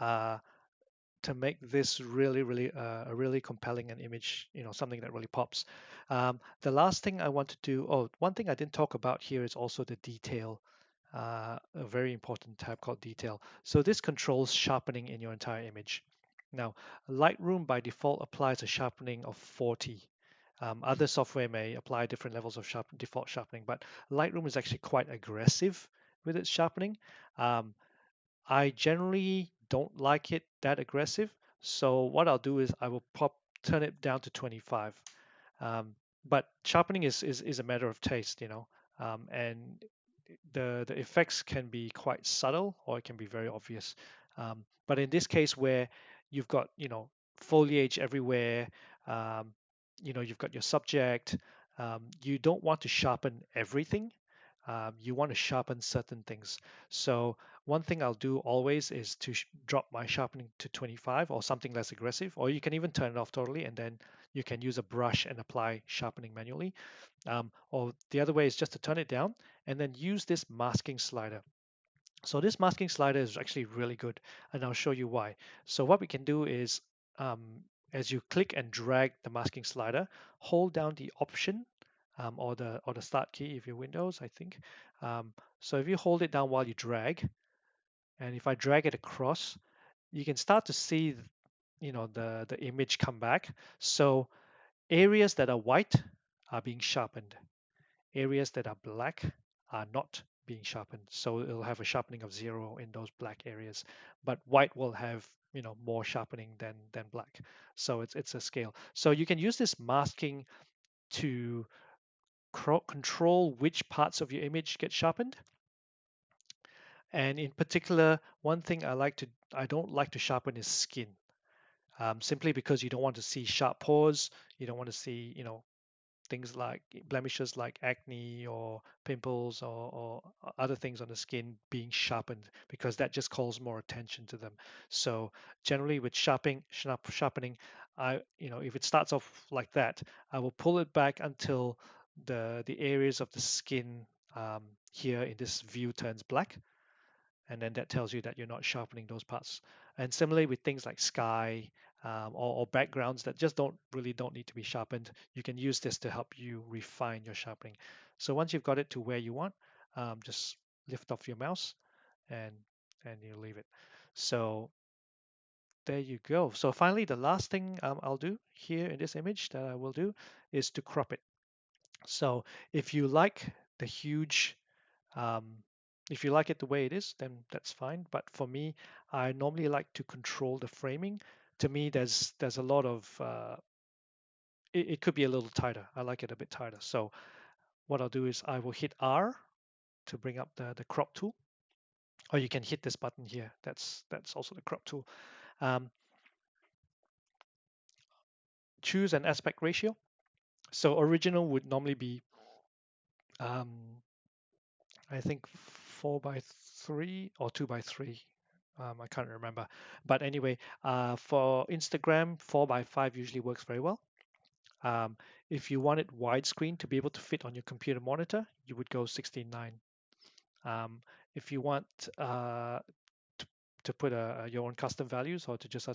uh, to make this a really compelling an image, something that really pops. The last thing I want to do, one thing I didn't talk about here is also the detail. A very important tab called detail. So this controls sharpening in your entire image. Now, Lightroom by default applies a sharpening of 40. Other software may apply different levels of default sharpening, but Lightroom is actually quite aggressive with its sharpening. Um, I generally don't like it that aggressive. So what I'll do is I will turn it down to 25. Um, but sharpening is a matter of taste, and the effects can be quite subtle or it can be very obvious. But in this case where you've got, foliage everywhere, um, you've got your subject, you don't want to sharpen everything. You want to sharpen certain things. So one thing I'll do always is to drop my sharpening to 25 or something less aggressive, or you can even turn it off totally and then you can use a brush and apply sharpening manually. Or the other way is just to turn it down and then use this masking slider. So this masking slider is actually really good, and I'll show you why. So what we can do is, as you click and drag the masking slider, hold down the Option or the Start key if you're Windows, I think. So if you hold it down while you drag, and if I drag it across, you can start to see, the image come back. So areas that are white are being sharpened. Areas that are black are not being sharpened. So it'll have a sharpening of 0 in those black areas, but white will have more sharpening than black. So it's a scale. So you can use this masking to control which parts of your image get sharpened. And in particular, one thing I don't like to sharpen is skin. Simply because you don't want to see sharp pores, you don't want to see, things like blemishes like acne or pimples or other things on the skin being sharpened because that just calls more attention to them. So generally with sharpening, if it starts off like that, I will pull it back until the areas of the skin here in this view turns black, and then that tells you that you're not sharpening those parts. And similarly with things like sky or backgrounds that just don't need to be sharpened, you can use this to help you refine your sharpening. So once you've got it to where you want, just lift off your mouse and and you leave it. So there you go. So finally, the last thing I'll do here in this image that I will do is to crop it. So if you like the huge, um, if you like it the way it is, then that's fine. But for me, I normally like to control the framing. To me, there's a lot of it could be a little tighter. I like it a bit tighter. So what I'll do is I will hit R to bring up the crop tool, or you can hit this button here. That's also the crop tool. Um, Choose an aspect ratio. So original would normally be um, I think 4:3 or 2:3. I can't remember. But anyway, for Instagram, 4:5 usually works very well. Um, if you want it widescreen to be able to fit on your computer monitor, you would go 16:9. Um, if you want to, to put your own custom values, or to just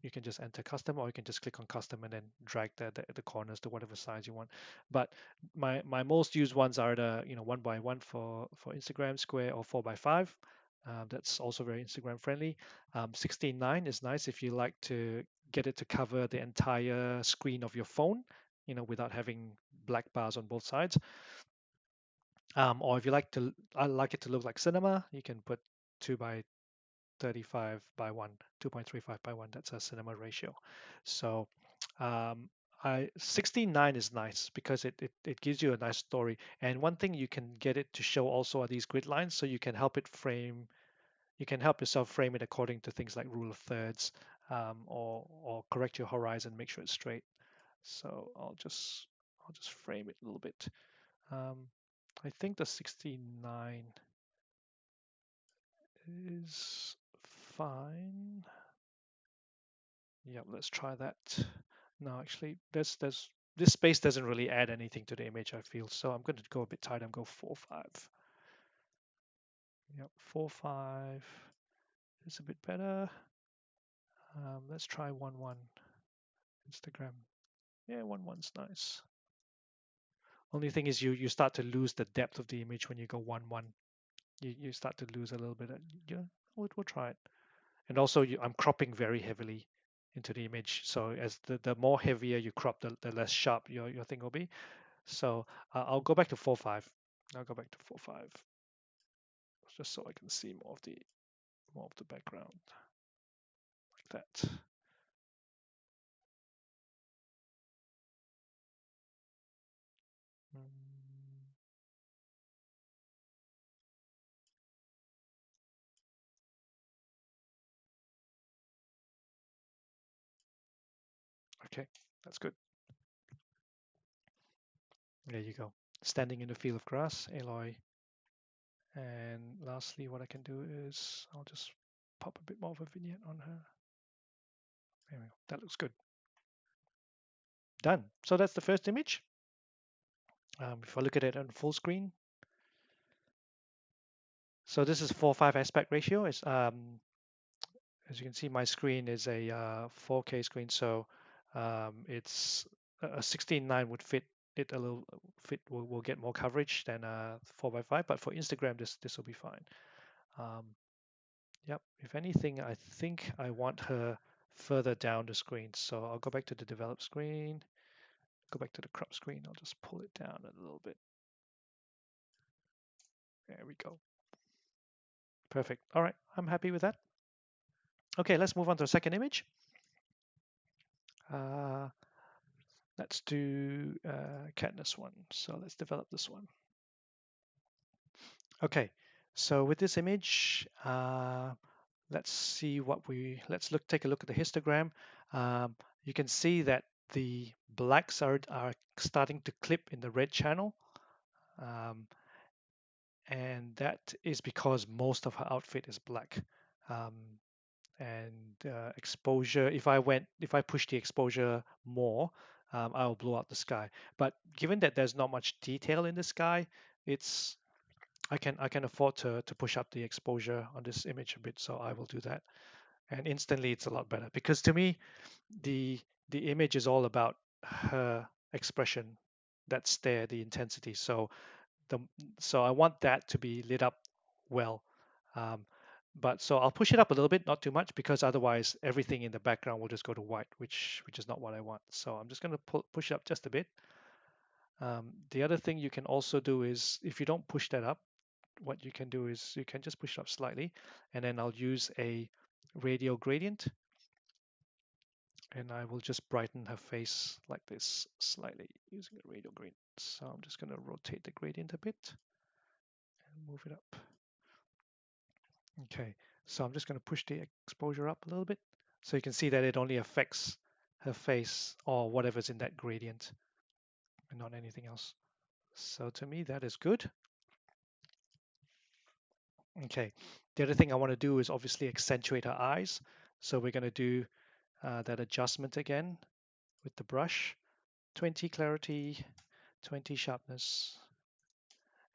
you can just enter custom, or you can just click on custom and then drag the corners to whatever size you want. But my most used ones are the 1:1 for Instagram, square, or 4:5. That's also very Instagram friendly. 16:9 is nice if you like to get it to cover the entire screen of your phone, without having black bars on both sides. Or if you I like it to look like cinema, you can put 2:35 by 1, 2.35 by 1. That's a cinema ratio. So um, 16:9 is nice because it gives you a nice story. And one thing you can get it to show also are these grid lines, so you can help it frame. You can help yourself frame it according to things like rule of thirds, or correct your horizon, make sure it's straight. So I'll just frame it a little bit. Um, I think the 69 is fine. Yeah, let's try that. No, actually, this space doesn't really add anything to the image, I feel. So I'm going to go a bit tighter and go 4:5. Yep, 4:5 is a bit better. Let's try 1:1 Instagram. Yeah, 1:1's nice. Only thing is you start to lose the depth of the image when you go 1:1. You start to lose a little bit. Yeah, we'll try it. And also, I'm cropping very heavily into the image. So as the more heavier you crop, the less sharp your thing will be. So I'll go back to 4:5. I'll go back to 4:5 just so I can see more of the background like that. Mm, okay, that's good. There you go. Standing in the field of grass, Aloy. And lastly, what I can do is I'll just pop a bit more of a vignette on her. There we go. That looks good. Done. So that's the first image. If I look at it on full screen, so this is 4:5 aspect ratio. As you can see, my screen is a 4K screen, so it's a 16:9 would fit it a little fit will get more coverage than 4:5. But for Instagram, this will be fine. Um, yep. If anything, I think I want her further down the screen, so I'll go back to the develop screen, go back to the crop screen. I'll just pull it down a little bit. There we go. Perfect. All right, I'm happy with that. Okay, let's move on to the second image. Uh, let's do Katniss one. So let's develop this one. Okay, so with this image, let's take a look at the histogram. You can see that the blacks are starting to clip in the red channel. Um, and that is because most of her outfit is black. Um, and exposure, if I push the exposure more, I'll blow out the sky. But given that there's not much detail in the sky, it's I can afford to push up the exposure on this image a bit, so I will do that. And instantly it's a lot better because to me the the image is all about her expression that's there, the intensity. So the so I want that to be lit up well. Um, But so I'll push it up a little bit, not too much, because otherwise everything in the background will just go to white, which is not what I want. So I'm just going to push it up just a bit. The other thing you can also do is if you don't push that up, what you can do is you can just push it up slightly, and then I'll use a radial gradient, and I will just brighten her face like this slightly using a radial gradient. So I'm just going to rotate the gradient a bit and move it up. Okay, so I'm just going to push the exposure up a little bit. So you can see that it only affects her face or whatever's in that gradient and not anything else. So to me, that is good. Okay, the other thing I want to do is obviously accentuate her eyes. So we're going to do that adjustment again with the brush. 20 clarity, 20 sharpness,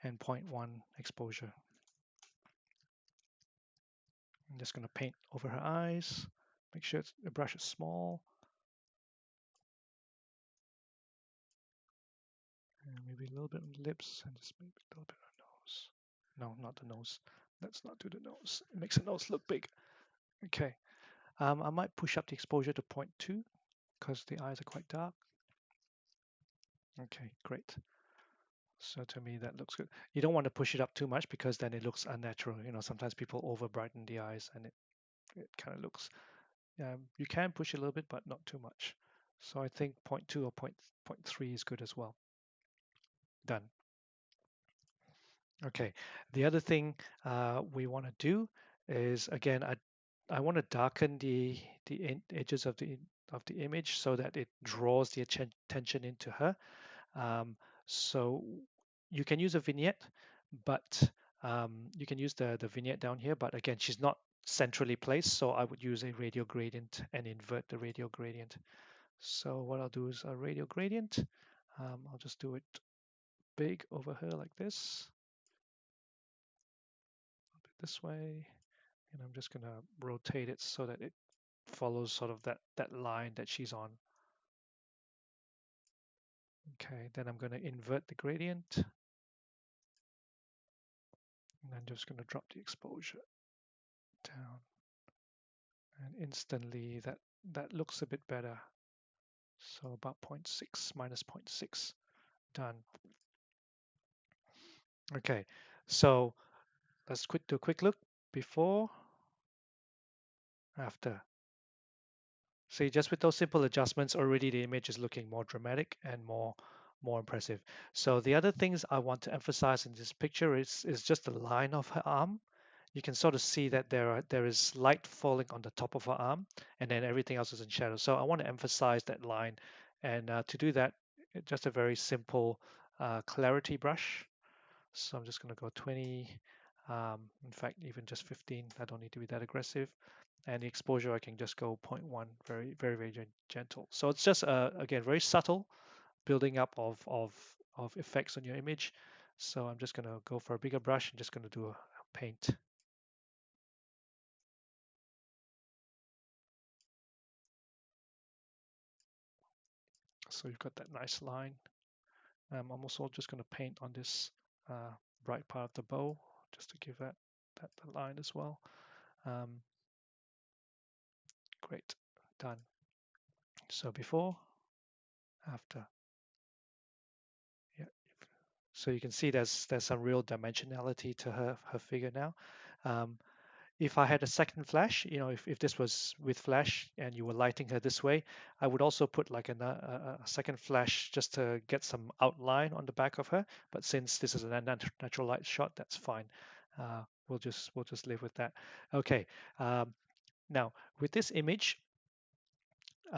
and zero point 0.1 exposure. I'm just going to paint over her eyes. Make sure the brush is small. And maybe a little bit on the lips and just maybe a little bit on the nose. No, not the nose. Let's not do the nose. It makes the nose look big. Okay. I might push up the exposure to 0.2 because the eyes are quite dark. Okay, great. So to me, that looks good. You don't want to push it up too much because then it looks unnatural. You know, sometimes people over brighten the eyes and it kind of looks, you can push it a little bit, but not too much. So I think 0.2 or 0.3 is good as well. Done. Okay. The other thing we want to do is, again, I want to darken the edges of the image so that it draws the attention into her. So you can use a vignette, but you can use the vignette down here. But again, she's not centrally placed, so I would use a radial gradient and invert the radial gradient. So what I'll do is a radial gradient. I'll just do it big over her like this way, and I'm just going to rotate it so that it follows sort of that line that she's on. Okay, then I'm going to invert the gradient, and I'm just going to drop the exposure down, and instantly that looks a bit better. So about 0.6 minus 0.6, done. Okay, so let's do a quick look before, after. See, just with those simple adjustments, already the image is looking more dramatic and more impressive. So the other things I want to emphasize in this picture is just the line of her arm. You can sort of see that there is light falling on the top of her arm, and then everything else is in shadow. So I want to emphasize that line, and to do that, just a very simple clarity brush. So I'm just going to go 20, in fact, even just 15. I don't need to be that aggressive. And the exposure, I can just go zero point 0.1, very gentle. So it's just, again, very subtle building up of effects on your image. So I'm just going to go for a bigger brush and just going to do a paint. So you've got that nice line. I'm also just going to paint on this bright part of the bow, just to give that line as well. Great, done. So before, after. Yeah. So you can see there's some real dimensionality to her figure now. Um, if I had a second flash, you know, if this was with flash and you were lighting her this way, I would also put like a second flash just to get some outline on the back of her. But since this is a natural light shot, that's fine. We'll just live with that. Okay. Now with this image,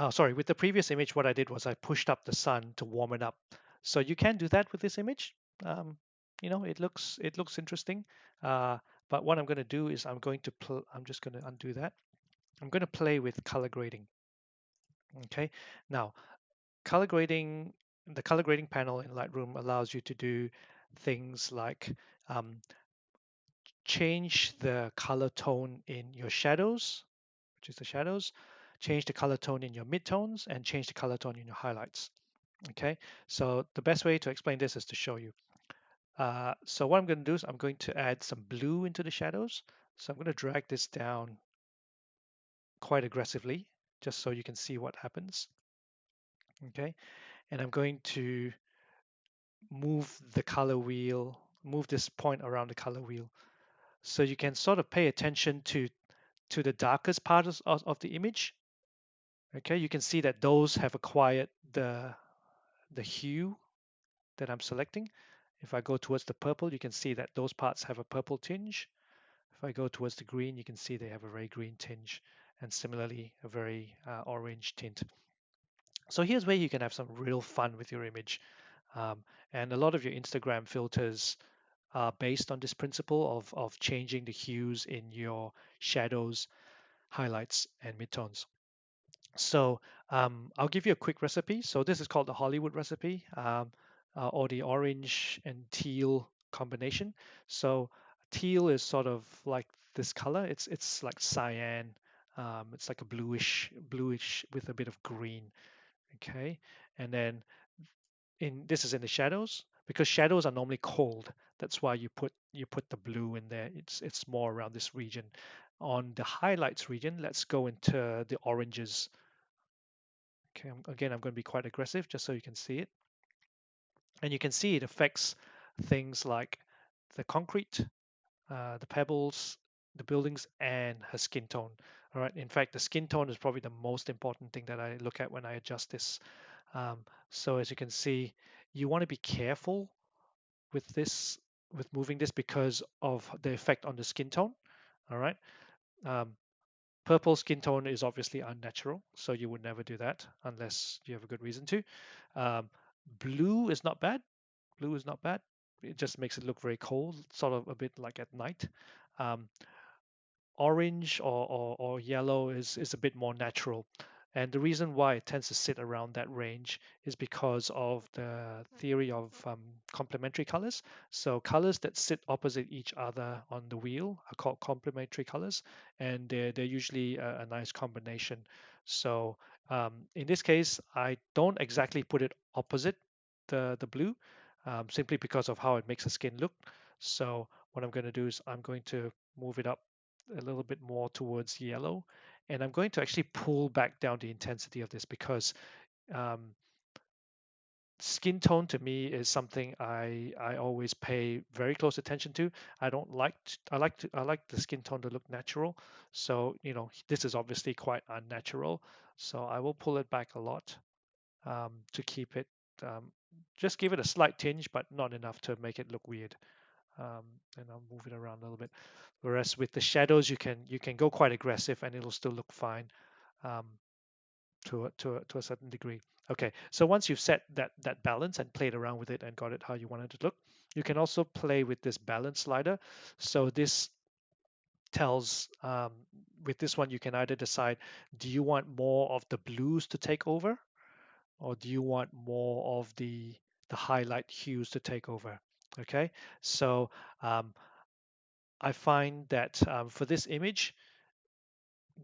sorry, with the previous image, what I did was I pushed up the sun to warm it up. So you can do that with this image. Um, you know, it looks interesting. But what I'm going to do is I'm just going to undo that. I'm going to play with color grading. Okay. Now, the color grading panel in Lightroom allows you to do things like um, change the color tone in your shadows, which is the shadows, change the color tone in your midtones, and change the color tone in your highlights. Okay, so the best way to explain this is to show you. So what I'm going to do is I'm going to add some blue into the shadows. So I'm going to drag this down quite aggressively, just so you can see what happens. Okay, and I'm going to move the color wheel, move this point around the color wheel. So you can sort of pay attention to the darkest parts of the image. Okay, you can see that those have acquired the hue that I'm selecting. If I go towards the purple, you can see that those parts have a purple tinge. If I go towards the green, you can see they have a very green tinge, and similarly a very orange tint. So here's where you can have some real fun with your image. Um, and a lot of your Instagram filters are based on this principle of changing the hues in your shadows, highlights, and midtones. So I'll give you a quick recipe. So this is called the Hollywood recipe, or the orange and teal combination. So teal is sort of like this color. It's like cyan. It's like a bluish with a bit of green. Okay, and then in this is in the shadows because shadows are normally cold. That's why you put the blue in there. It's more around this region. On the highlights region, let's go into the oranges. Okay, again, I'm going to be quite aggressive just so you can see it. And you can see it affects things like the concrete, the pebbles, the buildings, and her skin tone. All right. In fact, the skin tone is probably the most important thing that I look at when I adjust this. So as you can see, you want to be careful with this, with moving this because of the effect on the skin tone. All right. Um, Purple skin tone is obviously unnatural, so you would never do that unless you have a good reason to. Um, Blue is not bad. Blue is not bad. It just makes it look very cold, sort of a bit like at night. Um, Orange or yellow is a bit more natural. And the reason why it tends to sit around that range is because of the theory of complementary colors. So colors that sit opposite each other on the wheel are called complementary colors, and they're usually a nice combination. So in this case, I don't exactly put it opposite the blue, simply because of how it makes the skin look. So what I'm going to do is I'm going to move it up a little bit more towards yellow. And I'm going to actually pull back down the intensity of this because um, skin tone to me is something I always pay very close attention to. I don't like I like the skin tone to look natural. So this is obviously quite unnatural. So I will pull it back a lot to keep it. Um, just give it a slight tinge, but not enough to make it look weird. um, and I'll move it around a little bit. Whereas with the shadows, you can go quite aggressive and it'll still look fine um, to a certain degree. Okay, so once you've set that balance and played around with it and got it how you want it to look, you can also play with this balance slider. So this tells with this one you can either decide, do you want more of the blues to take over, or do you want more of the highlight hues to take over? Okay, so um, I find that for this image,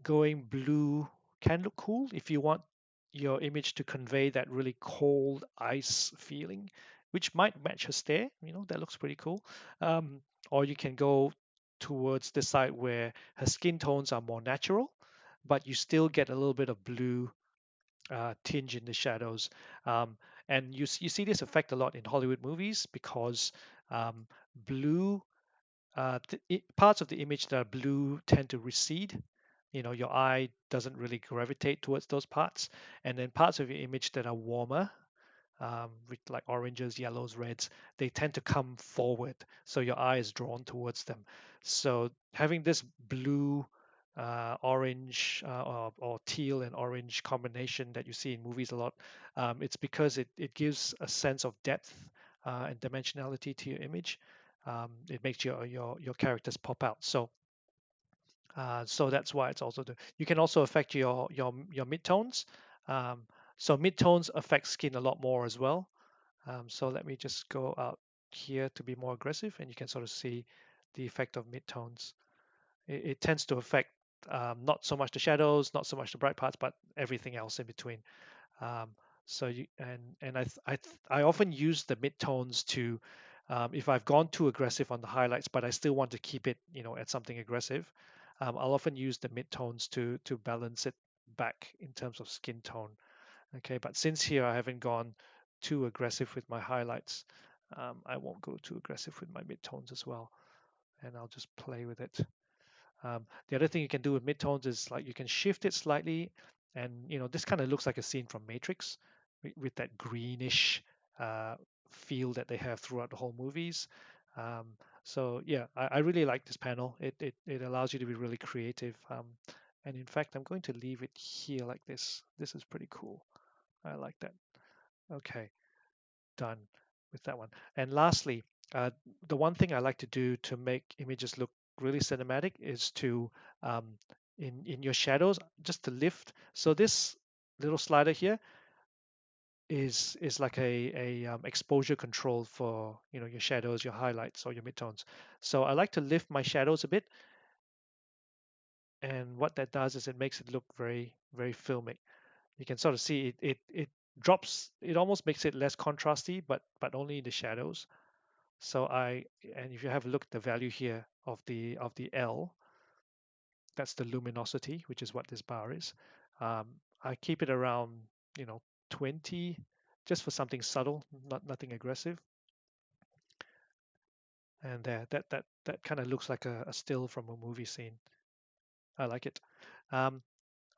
going blue can look cool if you want your image to convey that really cold ice feeling, which might match her stare. That looks pretty cool. Um, or you can go towards the side where her skin tones are more natural, but you still get a little bit of blue tinge in the shadows. Um, and you see this effect a lot in Hollywood movies because blue parts of the image that are blue tend to recede. Your eye doesn't really gravitate towards those parts. And then parts of your image that are warmer, with like oranges, yellows, reds, they tend to come forward. So your eye is drawn towards them. So having this blue, orange, or teal and orange combination that you see in movies a lot, it's because it gives a sense of depth and dimensionality to your image. It makes your characters pop out. So that's why it's also you can also affect your midtones. Um, so midtones affect skin a lot more as well. So let me just go out here to be more aggressive, and you can sort of see the effect of midtones. It tends to affect not so much the shadows, not so much the bright parts, but everything else in between. Um, so you and I often use the midtones to If I've gone too aggressive on the highlights, but I still want to keep it, at something aggressive, I'll often use the midtones to balance it back in terms of skin tone. Okay, but since here I haven't gone too aggressive with my highlights, I won't go too aggressive with my midtones as well, and I'll just play with it. The other thing you can do with midtones is like you can shift it slightly, and this kind of looks like a scene from Matrix with that greenish uh, feel that they have throughout the whole movies. Um, so yeah, I really like this panel. It allows you to be really creative. And in fact, I'm going to leave it here like this. This is pretty cool. I like that. Okay, done with that one. And lastly, uh, the one thing I like to do to make images look really cinematic is to um, in your shadows just to lift. So this little slider here is like a exposure control for your shadows, your highlights, or your midtones. So I like to lift my shadows a bit, and what that does is it makes it look very very filmic. You can sort of see it drops. It almost makes it less contrasty, but only in the shadows. So and if you have a look at the value here of the L, that's the luminosity, which is what this bar is. Um, I keep it around, you know, 20, just for something subtle, nothing aggressive. And there, that kind of looks like a still from a movie scene. I like it. Um,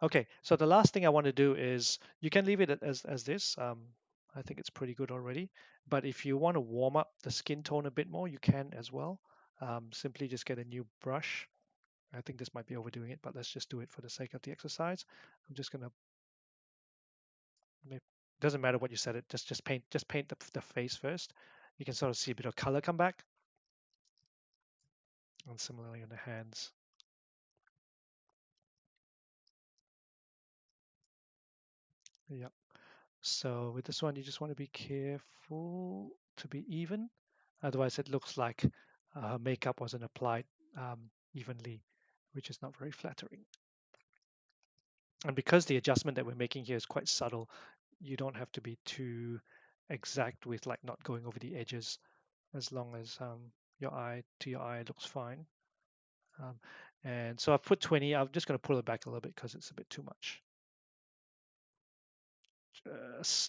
okay, so the last thing I want to do is you can leave it as this. I think it's pretty good already. But if you want to warm up the skin tone a bit more, you can as well. Simply just get a new brush. I think this might be overdoing it, but let's just do it for the sake of the exercise. I'm just gonna. Doesn't matter what you set it. Just paint the face first. You can sort of see a bit of color come back, and similarly on the hands. Yeah. So with this one, you just want to be careful to be even. Otherwise, it looks like makeup wasn't applied evenly, which is not very flattering. And because the adjustment that we're making here is quite subtle, you don't have to be too exact with like not going over the edges, as long as your eye looks fine. Um, and so I've put 20. I'm just going to pull it back a little bit because it's a bit too much.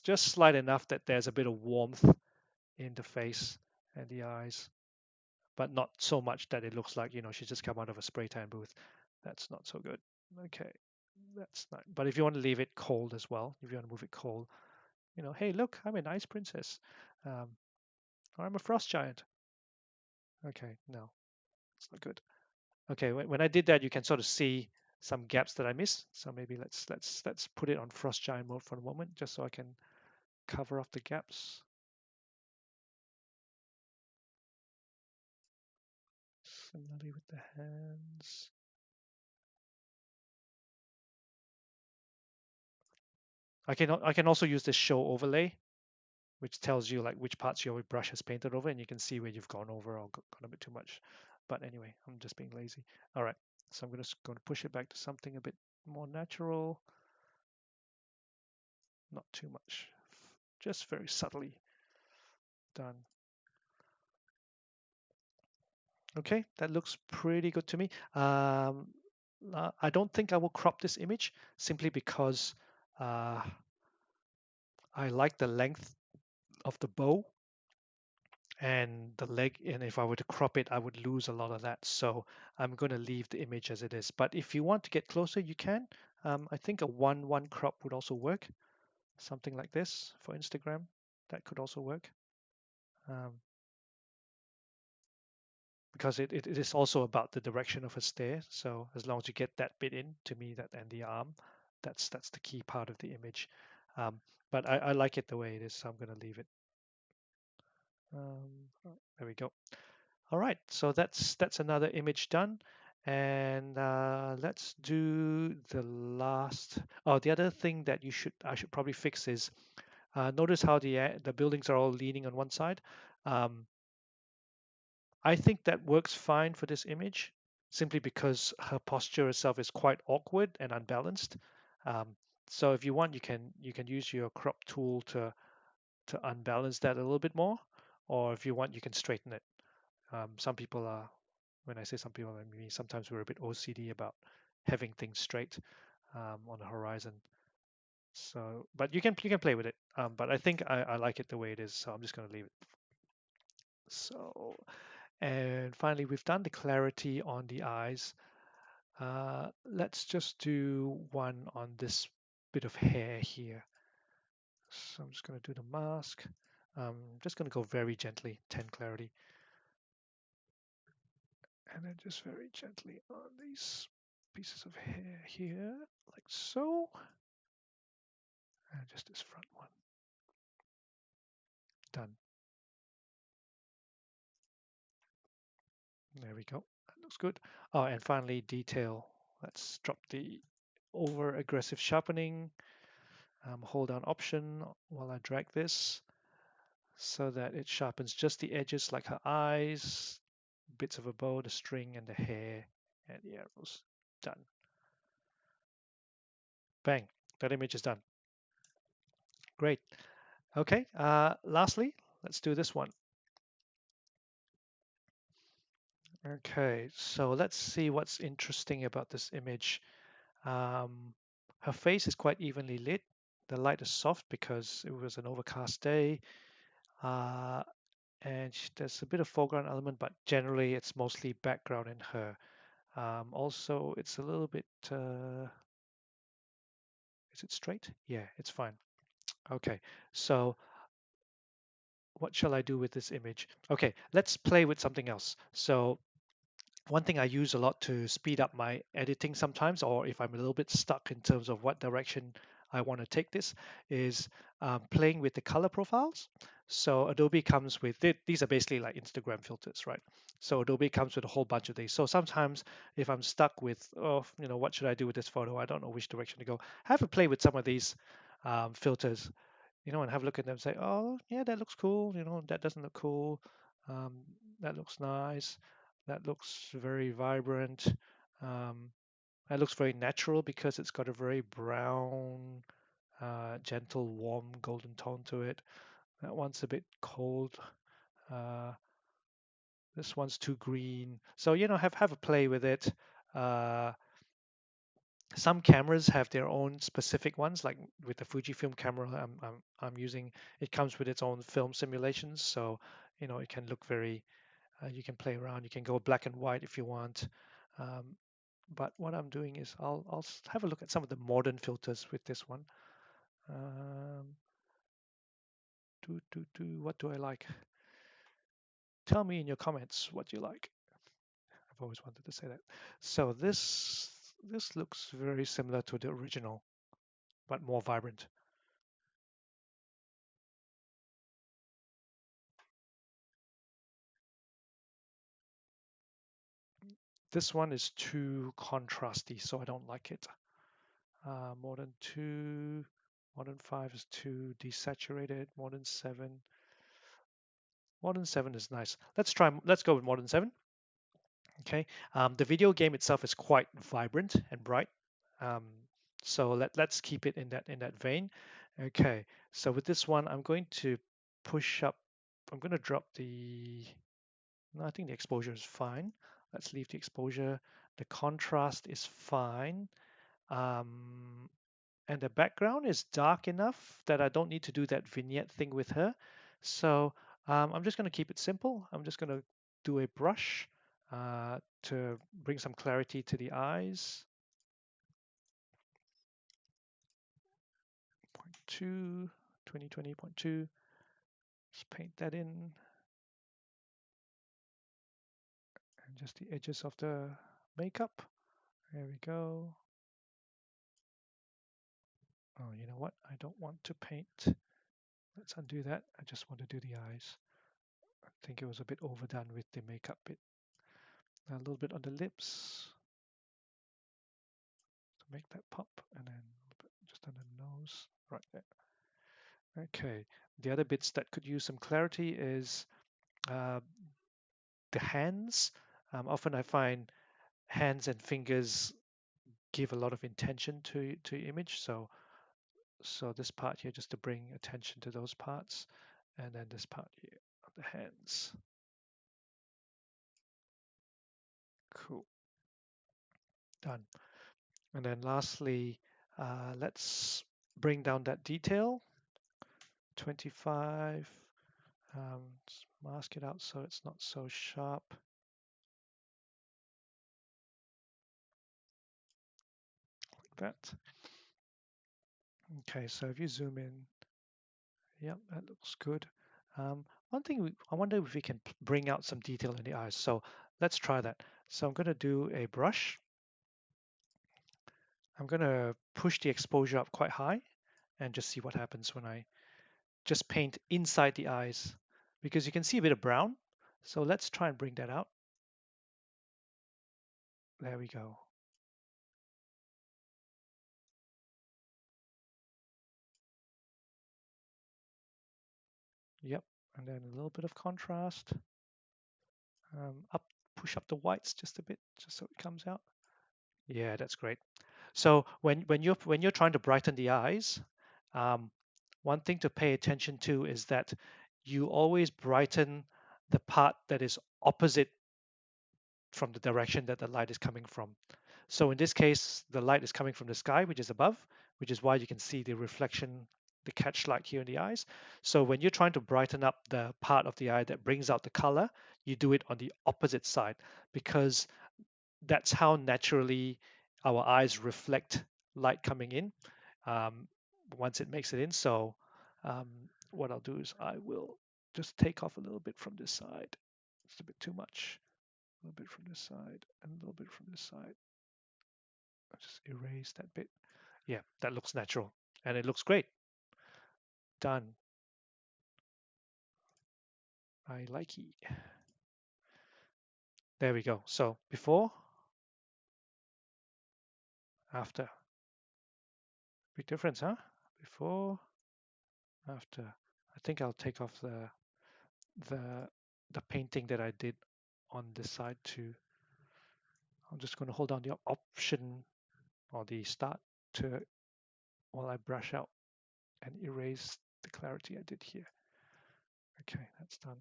Just slight enough that there's a bit of warmth in the face and the eyes, but not so much that it looks like she's just come out of a spray tan booth. That's not so good. Okay, that's not. But if you want to leave it cold as well, if you want to move it cold, hey, look, I'm an ice princess, um, or I'm a frost giant. Okay, no, it's not good. Okay, when I did that, you can sort of see some gaps that I missed. So maybe let's put it on frost giant mode for a moment, just so I can cover up the gaps. Similarly with the hands. I can also use this show overlay, which tells you like which parts your brush has painted over, and you can see where you've gone over or gone a bit too much. But anyway, I'm just being lazy. All right, so I'm just going to push it back to something a bit more natural, not too much, just very subtly done. Okay, that looks pretty good to me. I don't think I will crop this image simply because uh, I like the length of the bow and the leg, and if I were to crop it, I would lose a lot of that. So I'm going to leave the image as it is. But if you want to get closer, you can. I think a 1:1 crop would also work. Something like this for Instagram, that could also work. Um, because it is also about the direction of a stare. So as long as you get that bit in, to me, that and the arm, that's the key part of the image. Um, but I like it the way it is, so I'm going to leave it. There we go. All right, so that's another image done, and let's do the last. Oh, the other thing that I should probably fix is notice how the buildings are all leaning on one side. Um, I think that works fine for this image, simply because her posture itself is quite awkward and unbalanced. Um, so if you want, you can use your crop tool to unbalance that a little bit more, or if you want, you can straighten it. Some people are, when I say some people, I mean sometimes we're a bit OCD about having things straight on the horizon. So, but you can play with it. But I think I like it the way it is, so I'm just going to leave it. So, and finally, we've done the clarity on the eyes. Let's just do one on this bit of hair here. So I'm just going to do the mask. Just going to go very gently, 10 clarity. And then just very gently on these pieces of hair here, like so. And just this front one. Done. There we go. That looks good. Oh, and finally, detail. Let's drop the over aggressive sharpening. Hold down Option while I drag this so that it sharpens just the edges like her eyes, bits of a bow, the string, and the hair, and the arrows. Done. Bang. That image is done. Great. Okay. Lastly, let's do this one. Okay, so let's see what's interesting about this image. Her face is quite evenly lit. The light is soft because it was an overcast day. Uh, and there's a bit of foreground element, but generally it's mostly background in her. Also, it's a little bit, is it straight? Yeah, it's fine. Okay, so what shall I do with this image? Okay, let's play with something else. So one thing I use a lot to speed up my editing sometimes, or if I'm a little bit stuck in terms of what direction I want to take this, is playing with the color profiles. So Adobe comes with these are basically like Instagram filters, right? So Adobe comes with a whole bunch of these. So sometimes if I'm stuck with, oh, what should I do with this photo? I don't know which direction to go. Have a play with some of these filters, and have a look at them and say, oh, yeah, that looks cool. That doesn't look cool. Um, that looks nice. That looks very vibrant. Um, that looks very natural because it's got a very brown, gentle, warm golden tone to it. That one's a bit cold. Uh, this one's too green. So, have a play with it. Uh, some cameras have their own specific ones, like with the Fujifilm camera I'm using. It comes with its own film simulations, so it can look very. You can play around. You can go black and white if you want. Um, but what I'm doing is I'll have a look at some of the modern filters with this one. Um, what do I like? Tell me in your comments what you like. I've always wanted to say that. So this looks very similar to the original, but more vibrant. This one is too contrasty, so I don't like it. More than 2, more than 5 is too desaturated. More than 7. More than 7 is nice. Let's go with more than 7. Okay. The video game itself is quite vibrant and bright. Um, so let's keep it in that vein. Okay. So with this one, I'm going to push up. I'm going to drop the. No, I think the exposure is fine. Let's leave the exposure. The contrast is fine. Um, and the background is dark enough that I don't need to do that vignette thing with her. So I'm just going to keep it simple. I'm just going to do a brush to bring some clarity to the eyes. 0.2, 2020.2. Let's paint that in. And just the edges of the makeup. There we go. Oh, you know what? I don't want to paint. Let's undo that. I just want to do the eyes. I think it was a bit overdone with the makeup bit. A little bit on the lips to make that pop, and then just on the nose, right there. Okay. The other bits that could use some clarity is uh, the hands. Often I find hands and fingers give a lot of intention to image. So this part here just to bring attention to those parts, and then this part here. the hands? Cool. Done. And then lastly, let's bring down that detail. 25. Mask it out so it's not so sharp. Like that. Okay, so if you zoom in, yep, that looks good. One thing, I wonder if we can bring out some detail in the eyes. So let's try that. So I'm going to do a brush. I'm going to push the exposure up quite high and just see what happens when I just paint inside the eyes, because you can see a bit of brown. So let's try and bring that out. There we go. Yep, and then a little bit of contrast. Up, push up the whites just a bit, just so it comes out. Yeah, that's great. So when you're trying to brighten the eyes, um, one thing to pay attention to is that you always brighten the part that is opposite from the direction that the light is coming from. So in this case, the light is coming from the sky, which is above, which is why you can see the reflection, the catch light here in the eyes. So when you're trying to brighten up the part of the eye that brings out the color, you do it on the opposite side, because that's how naturally our eyes reflect light coming in um, once it makes it in. So um, what I'll do is I will just take off a little bit from this side. It's a bit too much. A little bit from this side and a little bit from this side. I'll just erase that bit. Yeah, that looks natural and it looks great. Done. I like it. There we go. So before, after. Big difference, huh? Before, after. I think I'll take off the the painting that I did on this side too. I'm just going to hold down the option or the start to while I brush out and erase the clarity I did here. Okay, that's done.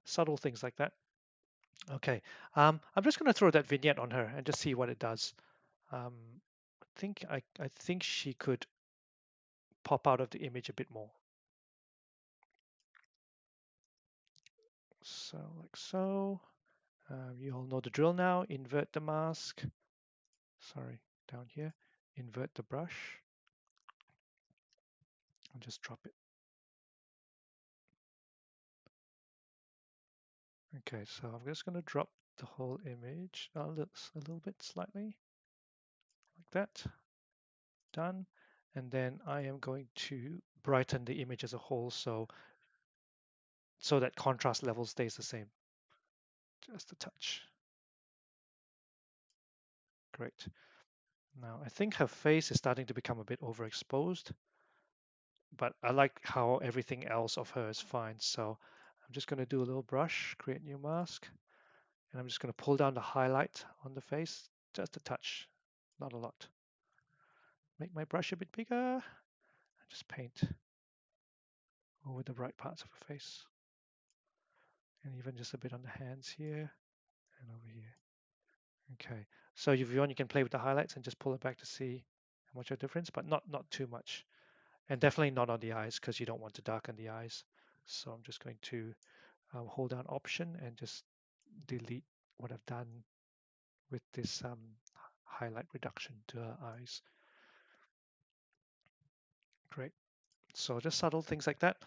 Subtle things like that. Okay, I'm just going to throw that vignette on her and just see what it does. I think she could pop out of the image a bit more. So like so. You all know the drill now. Invert the mask. Sorry, down here. Invert the brush and just drop it. Okay, so I'm just going to drop the whole image a little bit slightly like that. Done. And then I am going to brighten the image as a whole so that contrast level stays the same. Just a touch. Great. Now I think her face is starting to become a bit overexposed, but I like how everything else of her is fine. So I'm just going to do a little brush, create new mask, and I'm just going to pull down the highlight on the face, just a touch, not a lot. Make my brush a bit bigger and just paint over the right parts of her face. And even just a bit on the hands here and over here. Okay, so if you want, you can play with the highlights and just pull it back to see how much of a difference, but not too much. And definitely not on the eyes because you don't want to darken the eyes. So I'm just going to hold down Option and just delete what I've done with this highlight reduction to her eyes. Great. So just subtle things like that.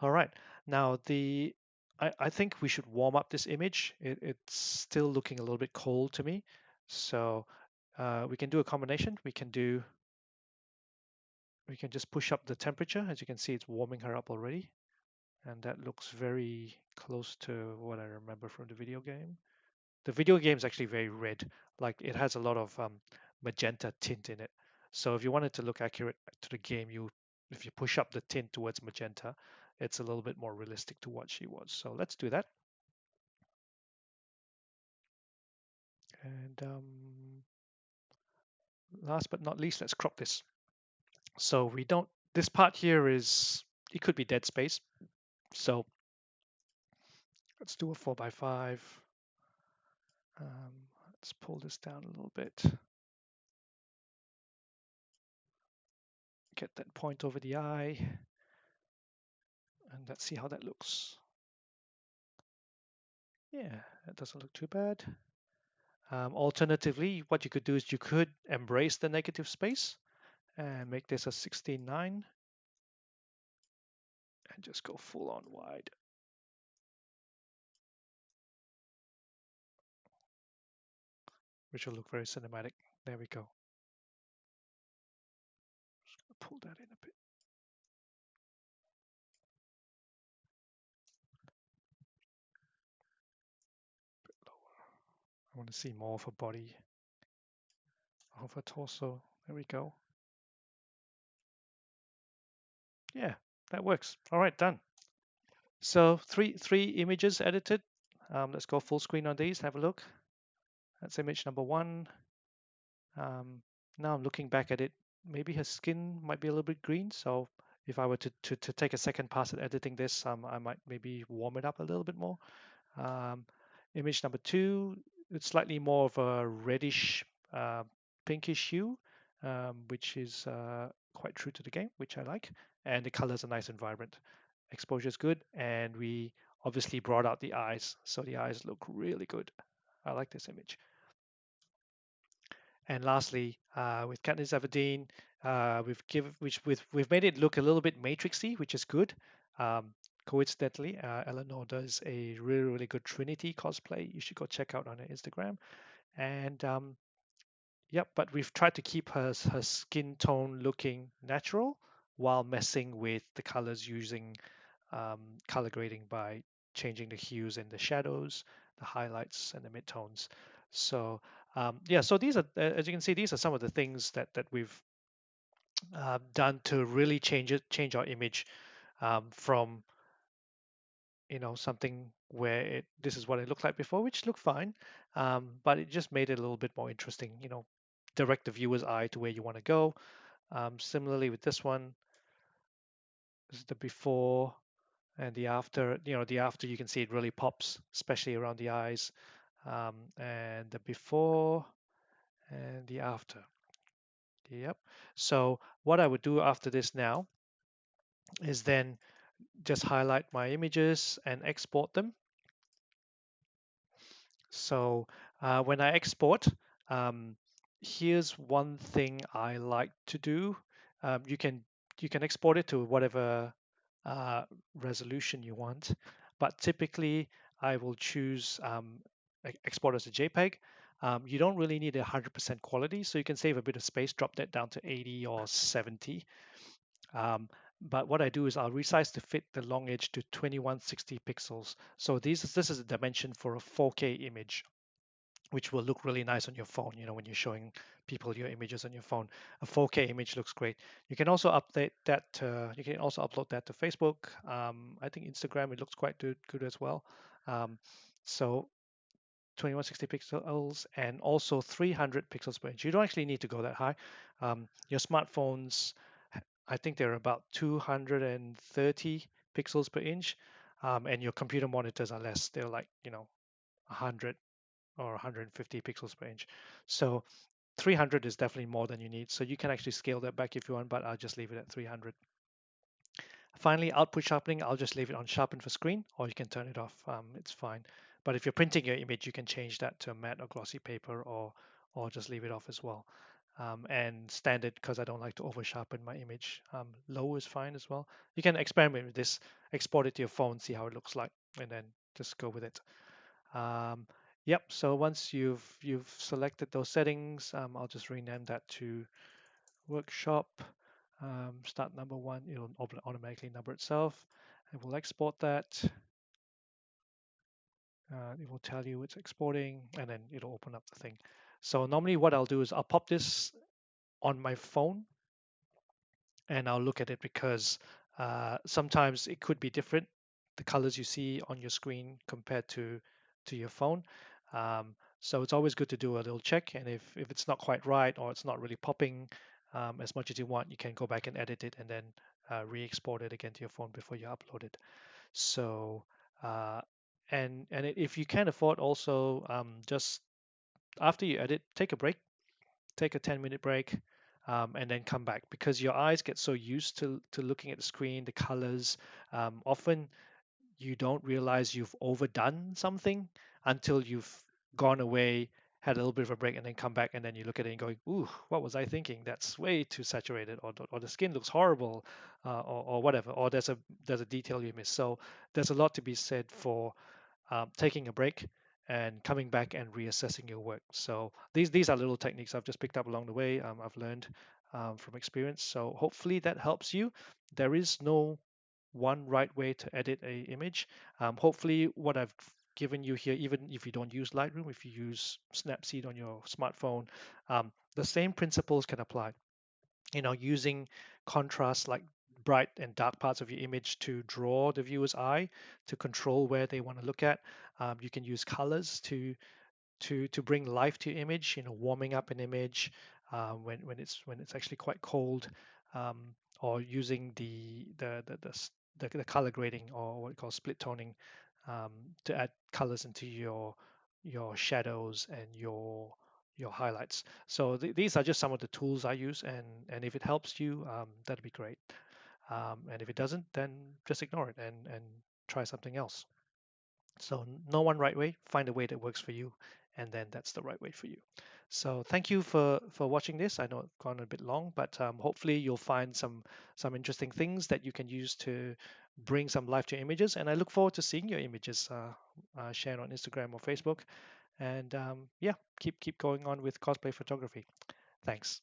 All right. Now I think we should warm up this image. It's still looking a little bit cold to me. So we can do a combination. We can just push up the temperature. As you can see, it's warming her up already. And that looks very close to what I remember from the video game. The video game is actually very red, like it has a lot of magenta tint in it. So if you want it to look accurate to the game, if you push up the tint towards magenta, it's a little bit more realistic to what she was. So let's do that. And last but not least, let's crop this. So this part here it could be dead space. So Let's do a 4 by 5. Um, let's pull this down a little bit. Get that point over the eye. And let's see how that looks. Yeah, that doesn't look too bad. Alternatively, what you could do is you could embrace the negative space and make this a 16:9 and just go full on wide, which will look very cinematic. There we go. Pull that in a bit lower. I want to see more of her body, of her torso. There we go. Yeah, that works. All right, done. So three images edited. Let's go full screen on these. Have a look. That's image number 1. Um, Now I'm looking back at it. Maybe her skin might be a little bit green. So if I were to take a second pass at editing this, I might maybe warm it up a little bit more. Um, Image number 2, it's slightly more of a reddish, pinkish hue, which is quite true to the game, which I like. And the colors are nice and vibrant. Exposure is good, and we obviously brought out the eyes, so the eyes look really good. I like this image. And lastly, with Katniss Everdeen, we've made it look a little bit matrixy, which is good. Um, Coincidentally, Eleanor does a really good Trinity cosplay. You should go check out on her Instagram. And yep, but we've tried to keep her skin tone looking natural while messing with the colors using color grading by changing the hues and the shadows, the highlights and the midtones. So yeah, so these are, as you can see, these are some of the things that we've done to really change our image from something where this is what it looked like before, which looked fine, but it just made it a little bit more interesting. Direct the viewer's eye to where you want to go. Similarly with this one, this is the before and the after. The after, you can see it really pops, especially around the eyes. And the before and the after. Yep. So what I would do after this now is then just highlight my images and export them. So when I export, um, here's one thing I like to do. You can export it to whatever uh, resolution you want, but typically I will choose export as a JPEG. You don't really need 100% quality, so you can save a bit of space, drop that down to 80 or 70. Um, but what I do is I'll resize to fit the long edge to 2160 pixels. So this is a dimension for a 4K image, which will look really nice on your phone, when you're showing people your images on your phone. A 4K image looks great. You can also update that. You can also upload that to Facebook. I think Instagram, it looks quite good as well. So 2160 pixels and also 300 pixels per inch. You don't actually need to go that high. Your smartphones, I think they're about 230 pixels per inch, and your computer monitors are less. They're like 100 or 150 pixels per inch. So 300 is definitely more than you need. So you can actually scale that back if you want, but I'll just leave it at 300. Finally, output sharpening, I'll just leave it on sharpen for screen, or you can turn it off. It's fine. But if you're printing your image, you can change that to matte or glossy paper, or just leave it off as well. And standard, because I don't like to over sharpen my image. Low is fine as well. You can experiment with this, export it to your phone, see how it looks like, and then just go with it. Um, yep. So once you've selected those settings, I'll just rename that to workshop. Start number 1. It'll automatically number itself. And we'll export that. It will tell you it's exporting, and then it'll open up the thing. So normally what I'll do is I'll pop this on my phone and I'll look at it, because sometimes it could be different, the colors you see on your screen compared to your phone. So it's always good to do a little check, and if it's not quite right or it's not really popping as much as you want, you can go back and edit it and then re-export it again to your phone before you upload it. So And if you can afford, also just after you edit, take a break, take a 10-minute break, and then come back, because your eyes get so used to looking at the screen, the colors. Often you don't realize you've overdone something until you've gone away, had a little bit of a break, and then come back, and then you look at it and going, "Ooh, what was I thinking? That's way too saturated," or the skin looks horrible, or whatever, or there's a detail you miss. So there's a lot to be said for taking a break and coming back and reassessing your work. So these are little techniques I've just picked up along the way. I've learned from experience. So hopefully that helps you. There is no one right way to edit a image. Hopefully what I've given you here, even if you don't use Lightroom, if you use Snapseed on your smartphone, the same principles can apply. Using contrast, like bright and dark parts of your image, to draw the viewer's eye, to control where they want to look at. You can use colors to bring life to your image, warming up an image when it's actually quite cold, or using the color grading, or what we call split toning, um, to add colors into your shadows and your highlights. So these are just some of the tools I use, and if it helps you, that'd be great. And if it doesn't, then just ignore it and try something else. So no one right way. Find a way that works for you, and then that's the right way for you. So thank you for watching this. I know it's gone a bit long, but hopefully you'll find some interesting things that you can use to bring some life to your images. And I look forward to seeing your images shared on Instagram or Facebook. And yeah, keep going on with cosplay photography. Thanks.